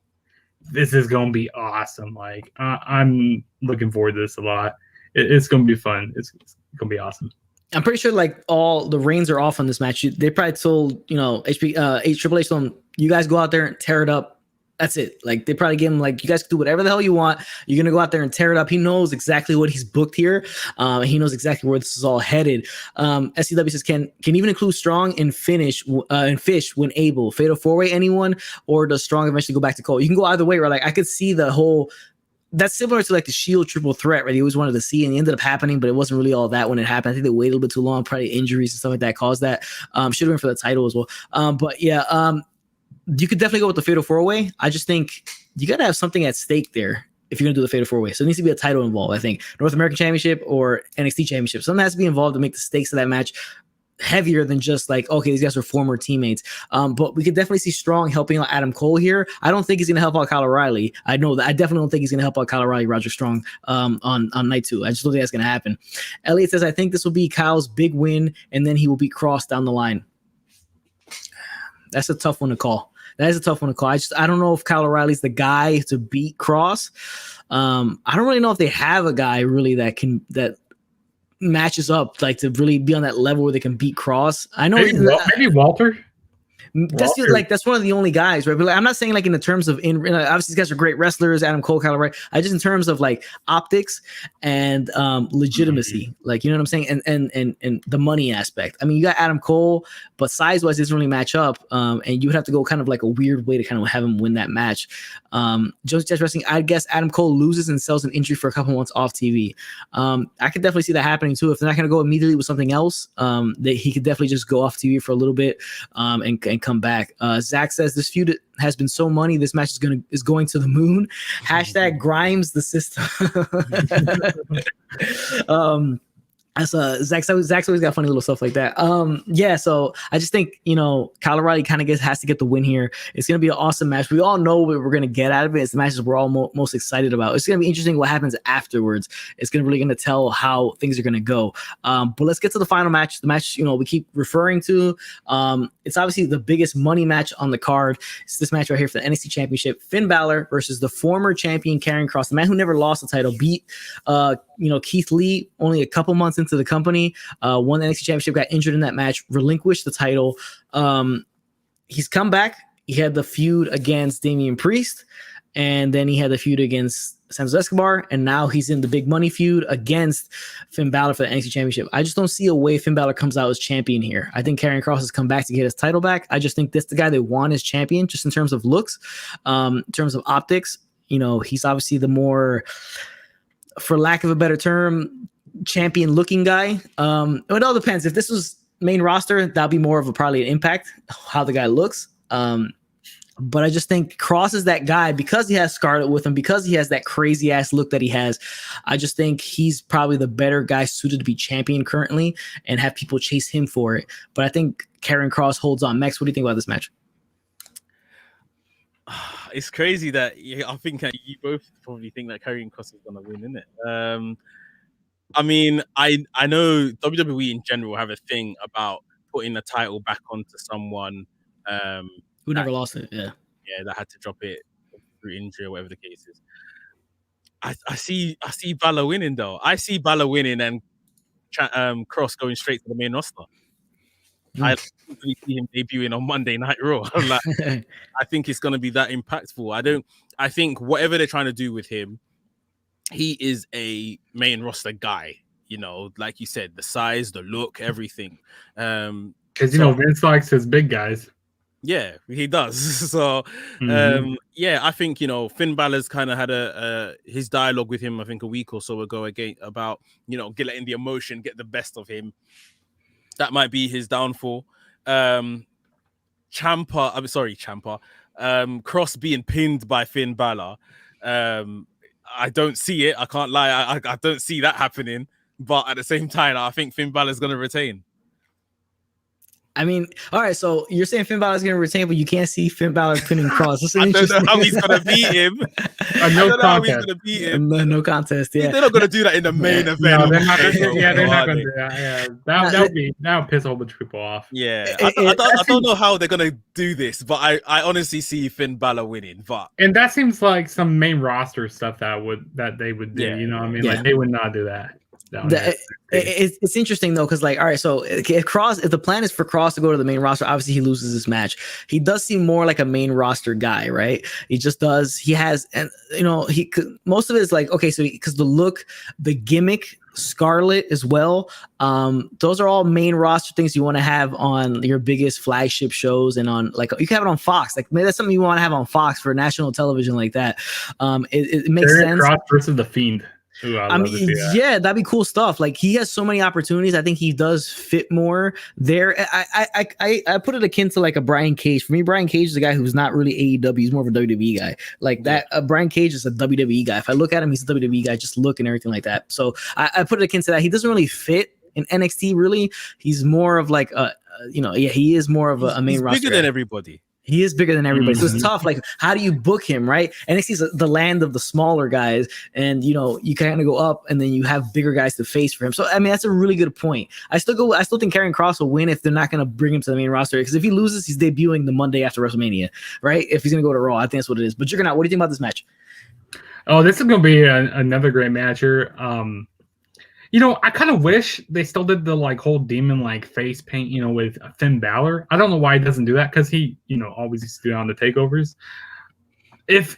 C: this is going to be awesome. Like I'm looking forward to this a lot. It's going to be fun. It's going to be awesome.
A: I'm pretty sure like all the reins are off on this match. They probably told, Triple H told them, you guys go out there and tear it up. That's it. Like they probably gave him like, you guys can do whatever the hell you want. You're gonna go out there and tear it up. He knows exactly what he's booked here. He knows exactly where this is all headed. SCW says can even include Strong and Fish when able. Fatal 4-way anyone, or does Strong eventually go back to Cole? You can go either way. Right? Like I could see the whole. That's similar to like the Shield triple threat, right? He always wanted to see, and it ended up happening, but it wasn't really all that when it happened. I think they waited a little bit too long, probably injuries and stuff like that caused that. Should have been for the title as well. But yeah. You could definitely go with the Fatal 4-way. I just think you got to have something at stake there if you're going to do the Fatal 4-way. So it needs to be a title involved, I think. North American Championship or NXT Championship. Something has to be involved to make the stakes of that match heavier than just like, okay, these guys are former teammates. But we could definitely see Strong helping out Adam Cole here. I don't think he's going to help out Kyle O'Reilly. I definitely don't think he's going to help out Kyle O'Reilly, Roger Strong on night 2. I just don't think that's going to happen. Elliot says, I think this will be Kyle's big win, and then he will be Kross down the line. That's a tough one to call. That is a tough one to call. I don't know if Kyle O'Reilly's the guy to beat Kross. I don't really know if they have a guy really that matches up like to really be on that level where they can beat Kross. I know
C: maybe Walter.
A: That's one of the only guys, right? But like, I'm not saying like in the terms of obviously these guys are great wrestlers, Adam Cole, Kyle O'Reilly. I just in terms of like optics and legitimacy, like you know what I'm saying, and the money aspect. I mean, you got Adam Cole, but size wise, it doesn't really match up, and you would have to go kind of like a weird way to kind of have him win that match. Josie Test Wrestling, I guess Adam Cole loses and sells an injury for a couple months off TV. I could definitely see that happening too. If they're not going to go immediately with something else, he could definitely just go off TV for a little bit and come back. Zach says this feud has been so money. This match is going to the moon. # Grimes the system. Zach's always got funny little stuff like that. Yeah, so I just think, Kyle O'Reilly kind of has to get the win here. It's going to be an awesome match. We all know what we're going to get out of it. It's the matches we're all most excited about. It's going to be interesting what happens afterwards. It's really going to tell how things are going to go. But let's get to the final match. The match, we keep referring to. It's obviously the biggest money match on the card. It's this match right here for the NXT Championship. Finn Balor versus the former champion Karrion Kross, the man who never lost the title, beat Keith Lee only a couple months into the company, won the NXT Championship, got injured in that match, relinquished the title. He's come back. He had the feud against Damian Priest, and then he had the feud against Santos Escobar, and now he's in the big money feud against Finn Balor for the NXT Championship. I just don't see a way Finn Balor comes out as champion here. I think Karrion Kross has come back to get his title back. I just think this the guy they want as champion, just in terms of looks, in terms of optics. He's obviously the more, for lack of a better term, champion looking guy. It all depends. If this was main roster, that'll be more of probably an impact how the guy looks. But I just think Kross is that guy because he has Scarlett with him, because he has that crazy ass look that he has. I just think he's probably the better guy suited to be champion currently and have people chase him for it. But I think Karrion Kross holds on. Max, what do you think about this match?
B: it's crazy that I think that you both probably think that Karrion Kross is gonna win, isn't it? I mean, I know WWE in general have a thing about putting the title back onto someone
A: Who
B: that,
A: never lost it? Yeah.
B: that had to drop it through injury or whatever the case is. I see Balor winning though. I see Balor winning and Kross going straight to the main roster. I see him debuting on Monday Night Raw. Like, I think it's going to be that impactful. I think whatever they're trying to do with him, he is a main roster guy. You know, like you said, the size, the look, everything.
C: Because Vince likes his big guys.
B: Yeah, he does. So, I think Finn Balor's kind of had his dialogue with him. I think a week or so ago about letting the emotion get the best of him. That might be his downfall. Ciampa. Kross being pinned by Finn Balor. I don't see it. I can't lie. I don't see that happening. But at the same time, I think Finn Balor's going to retain.
A: I mean, all right. So you're saying Finn Balor's going to retain, but you can't see Finn Balor pinning Kross.
B: I don't know how he's going to beat him.
C: No contest.
A: No contest. Yeah,
B: they're not going to do that in the main event.
C: No, they're not. They're not going to do that. Yeah, that would piss a whole bunch of people off.
B: Yeah, I don't know how they're going to do this, but I honestly see Finn Balor winning. And
C: that seems like some main roster stuff that they would do. You know what I mean?
A: Yeah.
C: Like they would not do that.
A: It's interesting though, because all right, so if the plan is for Kross to go to the main roster, obviously he loses this match. He does seem more like a main roster guy, right? He just does. He has, and most of it is like, okay, so because the look, the gimmick, Scarlet as well, those are all main roster things you want to have on your biggest flagship shows, and on like you can have it on Fox. Like maybe that's something you want to have on Fox for national television like that. It makes sense.
C: Kross versus the Fiend. Ooh, I mean,
A: yeah, that'd be cool stuff. Like he has so many opportunities. I think he does fit more there. I put it akin to like a Brian Cage. For me, Brian Cage is a guy who's not really AEW. He's more of a WWE guy. Like that. Brian Cage is a WWE guy. If I look at him, he's a WWE guy. Just look and everything like that. So I put it akin to that. He doesn't really fit in NXT. Really, he's more of like he is more of a main roster.
B: Bigger than everybody.
A: He is bigger than everybody. So it's tough. Like, how do you book him, right? NXT is the land of the smaller guys. And, you kind of go up and then you have bigger guys to face for him. So, I mean, that's a really good point. I still think Karrion Kross will win if they're not going to bring him to the main roster. Because if he loses, he's debuting the Monday after WrestleMania, right? If he's going to go to Raw, I think that's what it is. But Juggernaut, what do you think about this match?
C: Oh, this is going to be another great match here. I kind of wish they still did the like whole demon like face paint, with Finn Balor. I don't know why he doesn't do that, because he, always used to do it on the takeovers. If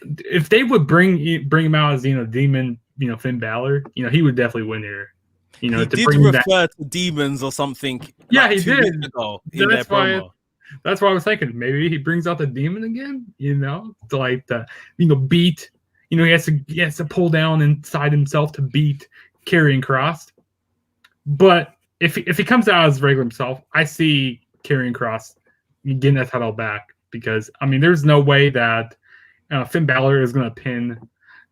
C: they would bring him out as demon, Finn Balor, he would definitely win here.
B: He did refer to demons or something.
C: Yeah, he did.
B: That's why
C: I was thinking maybe he brings out the demon again. To like the beat. He has to pull down inside himself to beat Karrion Kross. But if he comes out as regular himself, I see Karrion Kross getting that title back, because I mean there's no way that Finn Balor is going to pin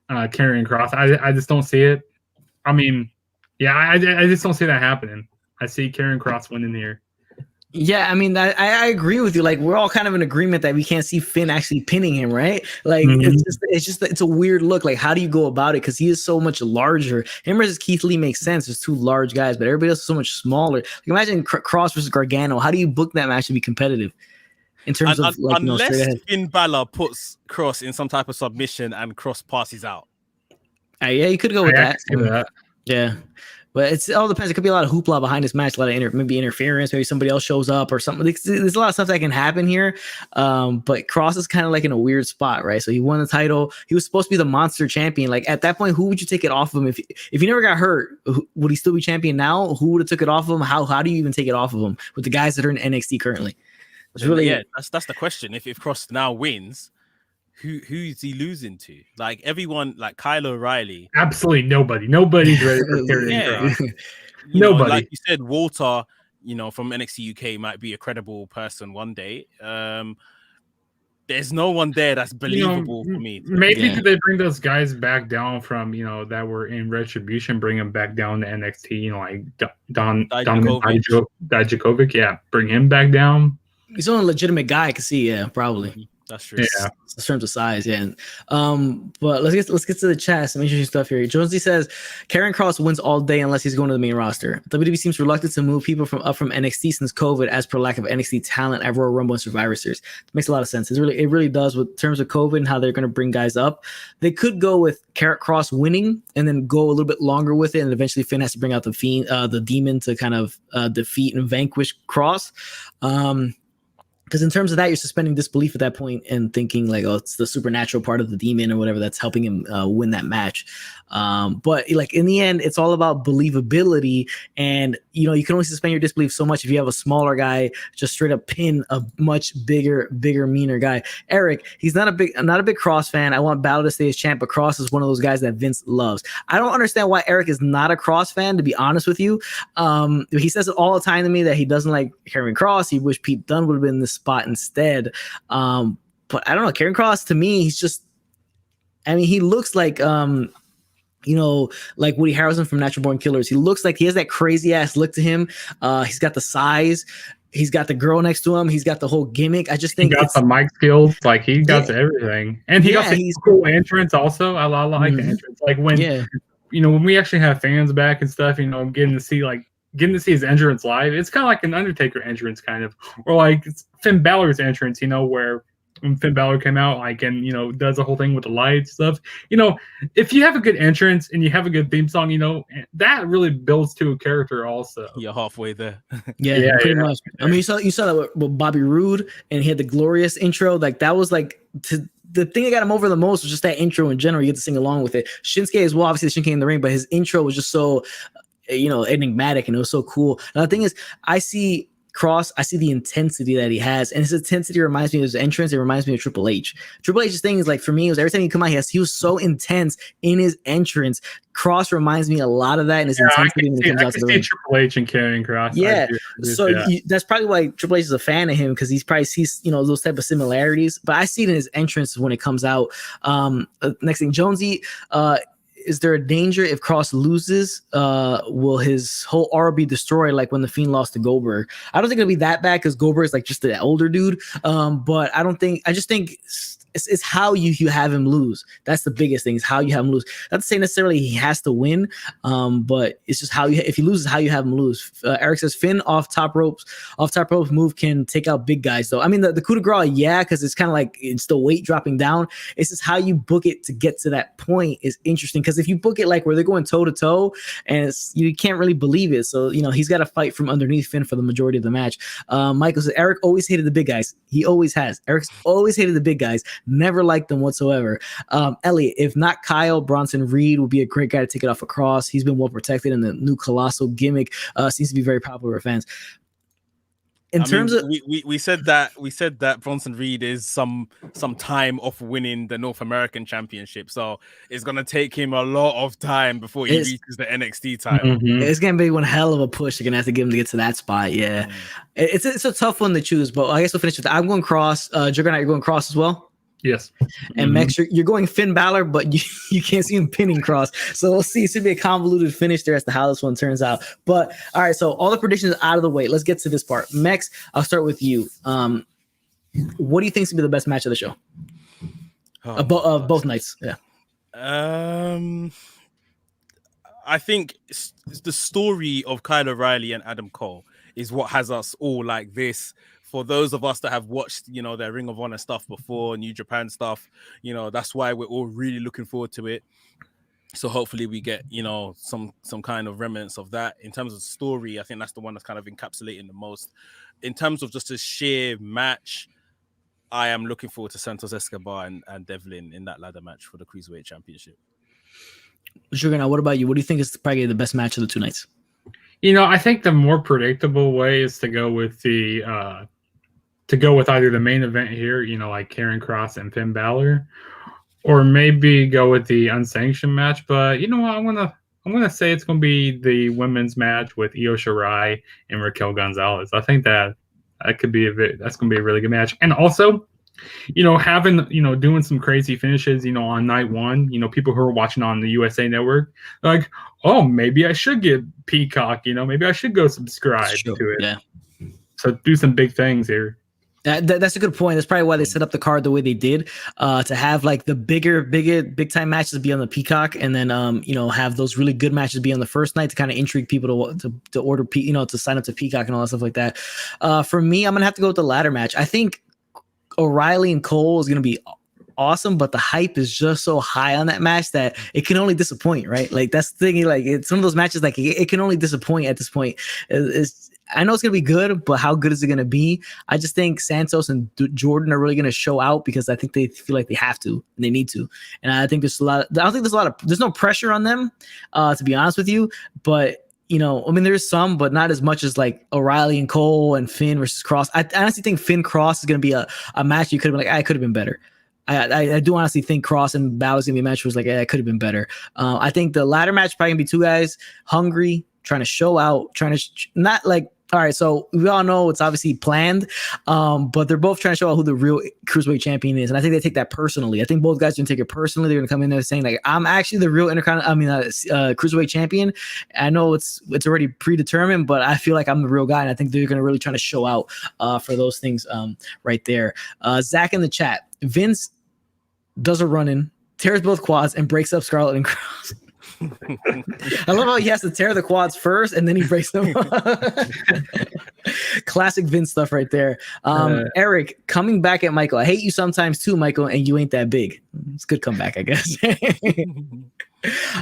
C: Karrion Kross. I just don't see it. I mean, I just don't see that happening. I see Karrion Kross winning here.
A: Yeah, I mean, I agree with you. Like, we're all kind of in agreement that we can't see Finn actually pinning him, right? Like, it's a weird look. Like, how do you go about it? Because he is so much larger. Him versus Keith Lee makes sense. There's two large guys, but everybody else is so much smaller. Like, imagine Kross versus Gargano. How do you book that match to be competitive? In terms of like,
B: unless Finn Balor puts Kross in some type of submission and Kross passes out.
A: Yeah, you could go with that. Yeah. But it all depends. It could be a lot of hoopla behind this match, a lot of maybe interference, maybe somebody else shows up or something. There's a lot of stuff that can happen here. But Kross is kind of like in a weird spot, right? So he won the title. He was supposed to be the monster champion. Like at that point, who would you take it off of him? If he never got hurt, would he still be champion now? Who would have took it off of him? How do you even take it off of him with the guys that are in NXT currently? It's really
B: that's the question. If Kross now wins, who's he losing to? Like everyone, like Kyle O'Reilly.
C: Absolutely nobody. Nobody's ready for Karrion Kross.
B: Nobody. Like you said, Walter, from NXT UK might be a credible person one day. There's no one there that's believable for me.
C: Maybe they bring those guys back down from that were in Retribution, bring them back down to NXT. Like Dijakovic. Yeah, bring him back down.
A: He's the only legitimate guy I can see. Yeah, probably.
B: That's true.
C: Yeah.
A: In terms of size, yeah. But let's get to the chat. Some interesting stuff here. Jonesy says Karrion Kross wins all day unless he's going to the main roster. WWE seems reluctant to move people from NXT since COVID, as per lack of NXT talent at Royal Rumble and Survivor Series. It makes a lot of sense. It really does with terms of COVID and how they're going to bring guys up. They could go with Karrion Kross winning and then go a little bit longer with it, and eventually Finn has to bring out the Fiend, the Demon, to kind of defeat and vanquish Kross. Because in terms of that, you're suspending disbelief at that point and thinking like, oh, it's the supernatural part of the demon or whatever that's helping him win that match. But like in the end, it's all about believability, and you can only suspend your disbelief so much if you have a smaller guy just straight up pin a much bigger, meaner guy. Eric, I'm not a big Kross fan. I want Balor to stay as champ, but Kross is one of those guys that Vince loves. I don't understand why Eric is not a Kross fan, to be honest with you. He says it all the time to me that he doesn't like Karrion Kross. He wished Pete Dunne would have been in this spot instead. But I don't know. Karrion Kross, to me, he's just, he looks like like Woody Harrelson from Natural Born Killers. He looks like he has that crazy ass look to him. He's got the size. He's got the girl next to him. He's got the whole gimmick. I just think
C: he got the mic skills. Like he got everything, and he got the cool entrance also. I like the entrance. Like when when we actually have fans back and stuff, getting to see his entrance live. It's kind of like an Undertaker entrance, kind of, or like Finn Balor's entrance. Where when Finn Balor came out, and does the whole thing with the lights stuff. If you have a good entrance and you have a good theme song, that really builds to a character. Also,
B: you're halfway there.
A: yeah, pretty much. You saw that with Bobby Roode, and he had the glorious intro. Like that was like the thing that got him over the most was just that intro in general. You get to sing along with it. Shinsuke as well, obviously Shinsuke in the ring, but his intro was just so enigmatic, and it was so cool. And the thing is, I see Kross, I see the intensity that he has, and his intensity reminds me of his entrance. It reminds me of Triple H. Triple H's thing is like, for me, it was every time he come out, he was so intense in his entrance. Kross reminds me a lot of that in his intensity when he comes out to the ring.
C: Triple H and Karrion Kross.
A: Yeah, that's probably why Triple H is a fan of him, because he sees those type of similarities. But I see it in his entrance when it comes out. Next thing, Jonesy. Is there a danger if Kross loses? Will his whole aura be destroyed like when the Fiend lost to Goldberg? I don't think it'll be that bad because Goldberg is like just an older dude. But I just think it's how you have him lose. That's the biggest thing, is how you have him lose. Not to say necessarily he has to win, but it's just if he loses, how you have him lose. Eric says Finn off top ropes move can take out big guys though. The coup de grace, because it's kind of like it's the weight dropping down. It's just how you book it to get to that point is interesting, because if you book it like where they're going toe to toe, and you can't really believe it. So he's got to fight from underneath Finn for the majority of the match. Michael says Eric always hated the big guys. He always has. Eric's always hated the big guys. Never liked them whatsoever. Elliot, if not Kyle, Bronson Reed would be a great guy to take it off a Kross. He's been well protected, and the new Colossal gimmick seems to be very popular with fans.
B: We said that Bronson Reed is some time off winning the North American Championship, so it's gonna take him a lot of time before he reaches the NXT title.
A: Mm-hmm. It's gonna be one hell of a push. You're gonna have to give him to get to that spot. Yeah, it's a tough one to choose, but I guess we'll finish with that. I'm going Kross. Juggernaut, you're going Kross as well.
C: Yes.
A: And Max, you're going Finn Balor, but you can't see him pinning Kross. So we'll see. It should be a convoluted finish there as to how this one turns out. But all right, so all the predictions out of the way. Let's get to this part. Max, I'll start with you. What do you think is going to be the best match of the show? Both nights. Yeah.
B: I think it's the story of Kyle O'Reilly and Adam Cole is what has us all like this. For those of us that have watched, their Ring of Honor stuff before, New Japan stuff, that's why we're all really looking forward to it. So hopefully we get, some kind of remnants of that. In terms of story, I think that's the one that's kind of encapsulating the most. In terms of just a sheer match, I am looking forward to Santos Escobar and Devlin in that ladder match for the Cruiserweight Championship.
A: Sugar, now what about you? What do you think is probably the best match of the two nights?
C: I think the more predictable way is to go with either the main event here, like Karrion Kross and Finn Balor, or maybe go with the unsanctioned match. But what, I'm gonna say it's gonna be the women's match with Io Shirai and Raquel Gonzalez. I think that could be that's gonna be a really good match. And also, having doing some crazy finishes, on night one, people who are watching on the USA Network, like, oh, maybe I should get Peacock, maybe I should go subscribe to it.
A: Yeah.
C: So do some big things here.
A: That's a good point. That's probably why they set up the card the way they did, to have like the big time matches be on the Peacock, and then have those really good matches be on the first night to kind of intrigue people to order, to sign up to Peacock and all that stuff like that. For me, I'm gonna have to go with the ladder match. I think Oreilly and Cole is gonna be awesome, but the hype is just so high on that match that it can only disappoint, right? Like that's the thing. Like it's some of those matches, like it can only disappoint at this point. I know it's going to be good, but how good is it going to be? I just think Santos and Jordan are really going to show out because I think they feel like they have to and they need to. And I think there's there's no pressure on them, to be honest with you. But, there's some, but not as much as like Oreilly and Cole and Finn versus Kross. I honestly think Finn Kross is going to be a match you could have been like, I could have been better. I do honestly think Kross and Balor is going to be a match where it's like, it could have been better. I think the ladder match probably going to be two guys hungry, trying to show out, not like, all right, so we all know it's obviously planned, but they're both trying to show out who the real cruiserweight champion is, and I think they take that personally. I think both guys are going to take it personally. They're going to come in there saying like, "I'm actually the real cruiserweight champion." I know it's already predetermined, but I feel like I'm the real guy, and I think they're going to really try to show out for those things right there. Zach in the chat, Vince does a run-in, tears both quads, and breaks up Scarlett and Kross. I love how he has to tear the quads first and then he breaks them. Classic Vince stuff right there. Eric, coming back at Michael. I hate you sometimes too, Michael, and you ain't that big. It's a good comeback, I guess.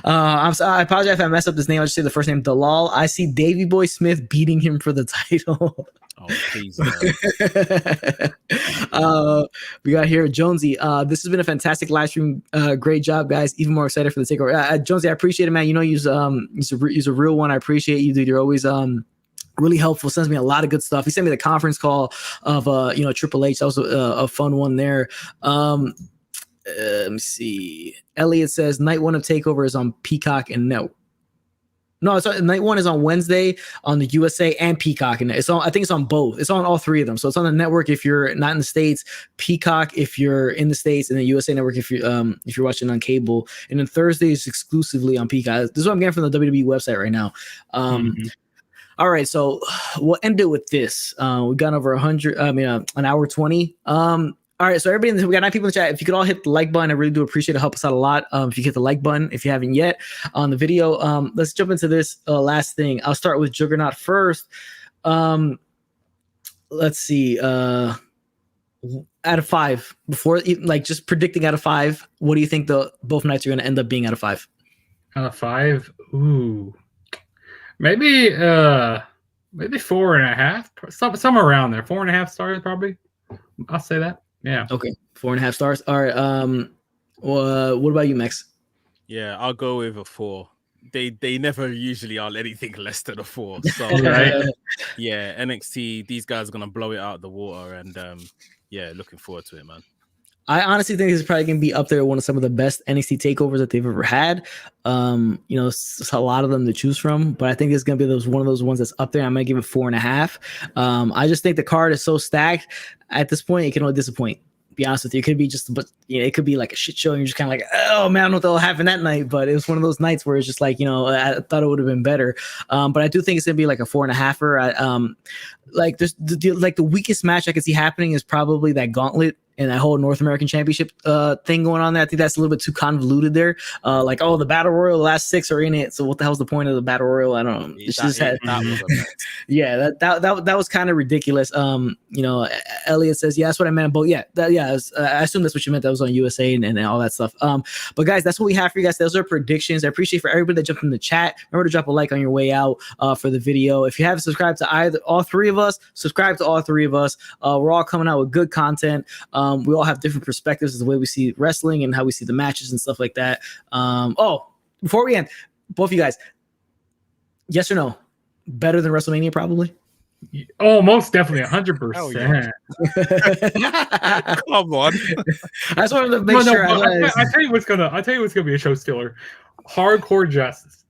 A: I'm sorry, I apologize if I mess up this name. I'll just say the first name, Dalal. I see Davey Boy Smith beating him for the title.
B: Oh, please.
A: We got here Jonesy. This has been a fantastic live stream. Great job, guys. Even more excited for the takeover. Jonesy, I appreciate it, man. You're a real one. I appreciate you, dude. You're always really helpful. Sends me a lot of good stuff. He sent me the conference call of Triple H. That was a fun one there. Let me see. Elliot says night one of Takeover is on Peacock and No, night one is on Wednesday on the USA and Peacock, and I think it's on both. It's on all three of them. So it's on the network if you're not in the States, Peacock if you're in the States, and the USA Network if you're watching on cable. And then Thursday is exclusively on Peacock. This is what I'm getting from the WWE website right now. All right, so we'll end it with this. We've gone over an hour 20. All right, so everybody, we got 9 people in the chat. If you could all hit the like button, I really do appreciate it. Help us out a lot. If you hit the like button, if you haven't yet on the video, let's jump into this last thing. I'll start with Juggernaut first. Let's see. Out of 5, before just predicting out of 5, what do you think both nights are going to end up being out of 5?
C: Out of 5, ooh, maybe 4.5, somewhere around there. 4.5 stars probably. I'll say that. Yeah.
A: Okay. 4.5 stars. All right. What about you, Max?
B: Yeah, I'll go with a 4. They never usually are anything less than a 4. So yeah, NXT, these guys are gonna blow it out of the water, and looking forward to it, man.
A: I honestly think this is probably going to be up there with one of some of the best NXT takeovers that they've ever had. It's a lot of them to choose from, but I think it's going to be one of those ones that's up there. I'm going to give it 4.5. I just think the card is so stacked at this point, it can only disappoint. Be honest with you, it could be it could be like a shit show, and you're just kind of like, oh man, I don't know what the hell happened that night. But it was one of those nights where it's just like, I thought it would have been better. But I do think it's gonna be like a 4.5. Like there's the weakest match I could see happening is probably that gauntlet and that whole North American Championship thing going on there. I think that's a little bit too convoluted there. The Battle Royal, the last 6 are in it. So what the hell's the point of the Battle Royal? I don't know. That was kind of ridiculous. Elliot says, yeah, that's what I meant. But I assume that's what you meant. That was on USA and all that stuff. But guys, that's what we have for you guys. Those are predictions. I appreciate for everybody that jumped in the chat. Remember to drop a like on your way out for the video. If you haven't subscribed to all 3 of us, subscribe to all 3 of us. We're all coming out with good content. We all have different perspectives of the way we see wrestling and how we see the matches and stuff like that. Before we end, both of you guys, yes or no? Better than WrestleMania, probably?
C: Oh, most definitely, 100%.
B: Yeah. Come on.
A: I just wanted to make sure.
C: I tell you what's gonna be a show stealer. Hardcore Justice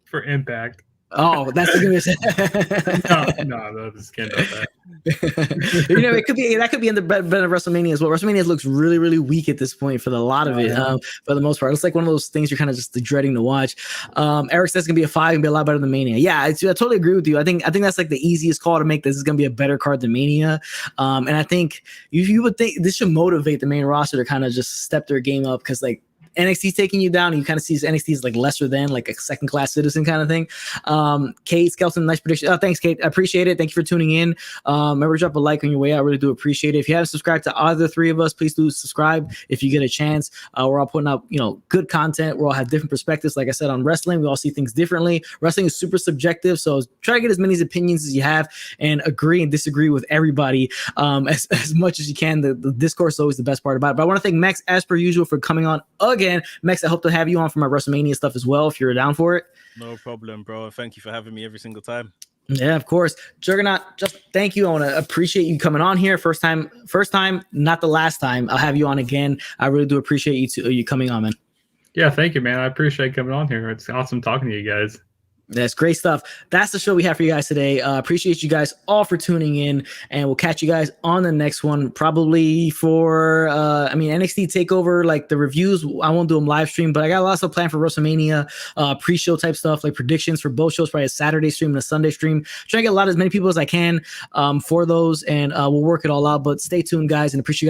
C: for Impact.
A: Oh, that's gonna be
C: No, just kidding about that.
A: it could be that could be in the better WrestleMania as well. WrestleMania looks really, really weak at this point for a lot of it. For the most part, it's like one of those things you're kind of just dreading to watch. Eric says it's gonna be a 5 and be a lot better than Mania. Yeah, I totally agree with you. I think that's like the easiest call to make. This is gonna be a better card than Mania, and I think you would think this should motivate the main roster to kind of just step their game up because like. NXT's taking you down, and you kind of see NXT's like lesser than like a second class citizen kind of thing. Kate Skelton, nice prediction. Oh, thanks, Kate. I appreciate it. Thank you for tuning in. Remember, drop a like on your way out. I really do appreciate it. If you haven't subscribed to either three of us, please do subscribe if you get a chance. We're all putting up, good content. We all have different perspectives. Like I said, on wrestling, we all see things differently. Wrestling is super subjective, so try to get as many opinions as you have and agree and disagree with everybody as much as you can. The discourse is always the best part about it. But I want to thank Max, as per usual, for coming on again. Max, I hope to have you on for my WrestleMania stuff as well if you're down for it.
B: No problem, bro. Thank you for having me every single time.
A: Yeah, of course. Juggernaut, just thank you. I want to appreciate you coming on here. First time, not the last time. I'll have you on again. I really do appreciate you coming on, man.
C: Yeah, thank you, man. I appreciate coming on here. It's awesome talking to you guys.
A: That's great stuff. That's the show we have for you guys today. Appreciate you guys all for tuning in, and we'll catch you guys on the next one, probably for NXT Takeover, like the reviews. I won't do them live stream, but I got a lot of stuff planned for WrestleMania, pre-show type stuff, like predictions for both shows, probably a Saturday stream and a Sunday stream. Trying to get as many people as I can for those, and we'll work it all out. But stay tuned, guys, and appreciate you guys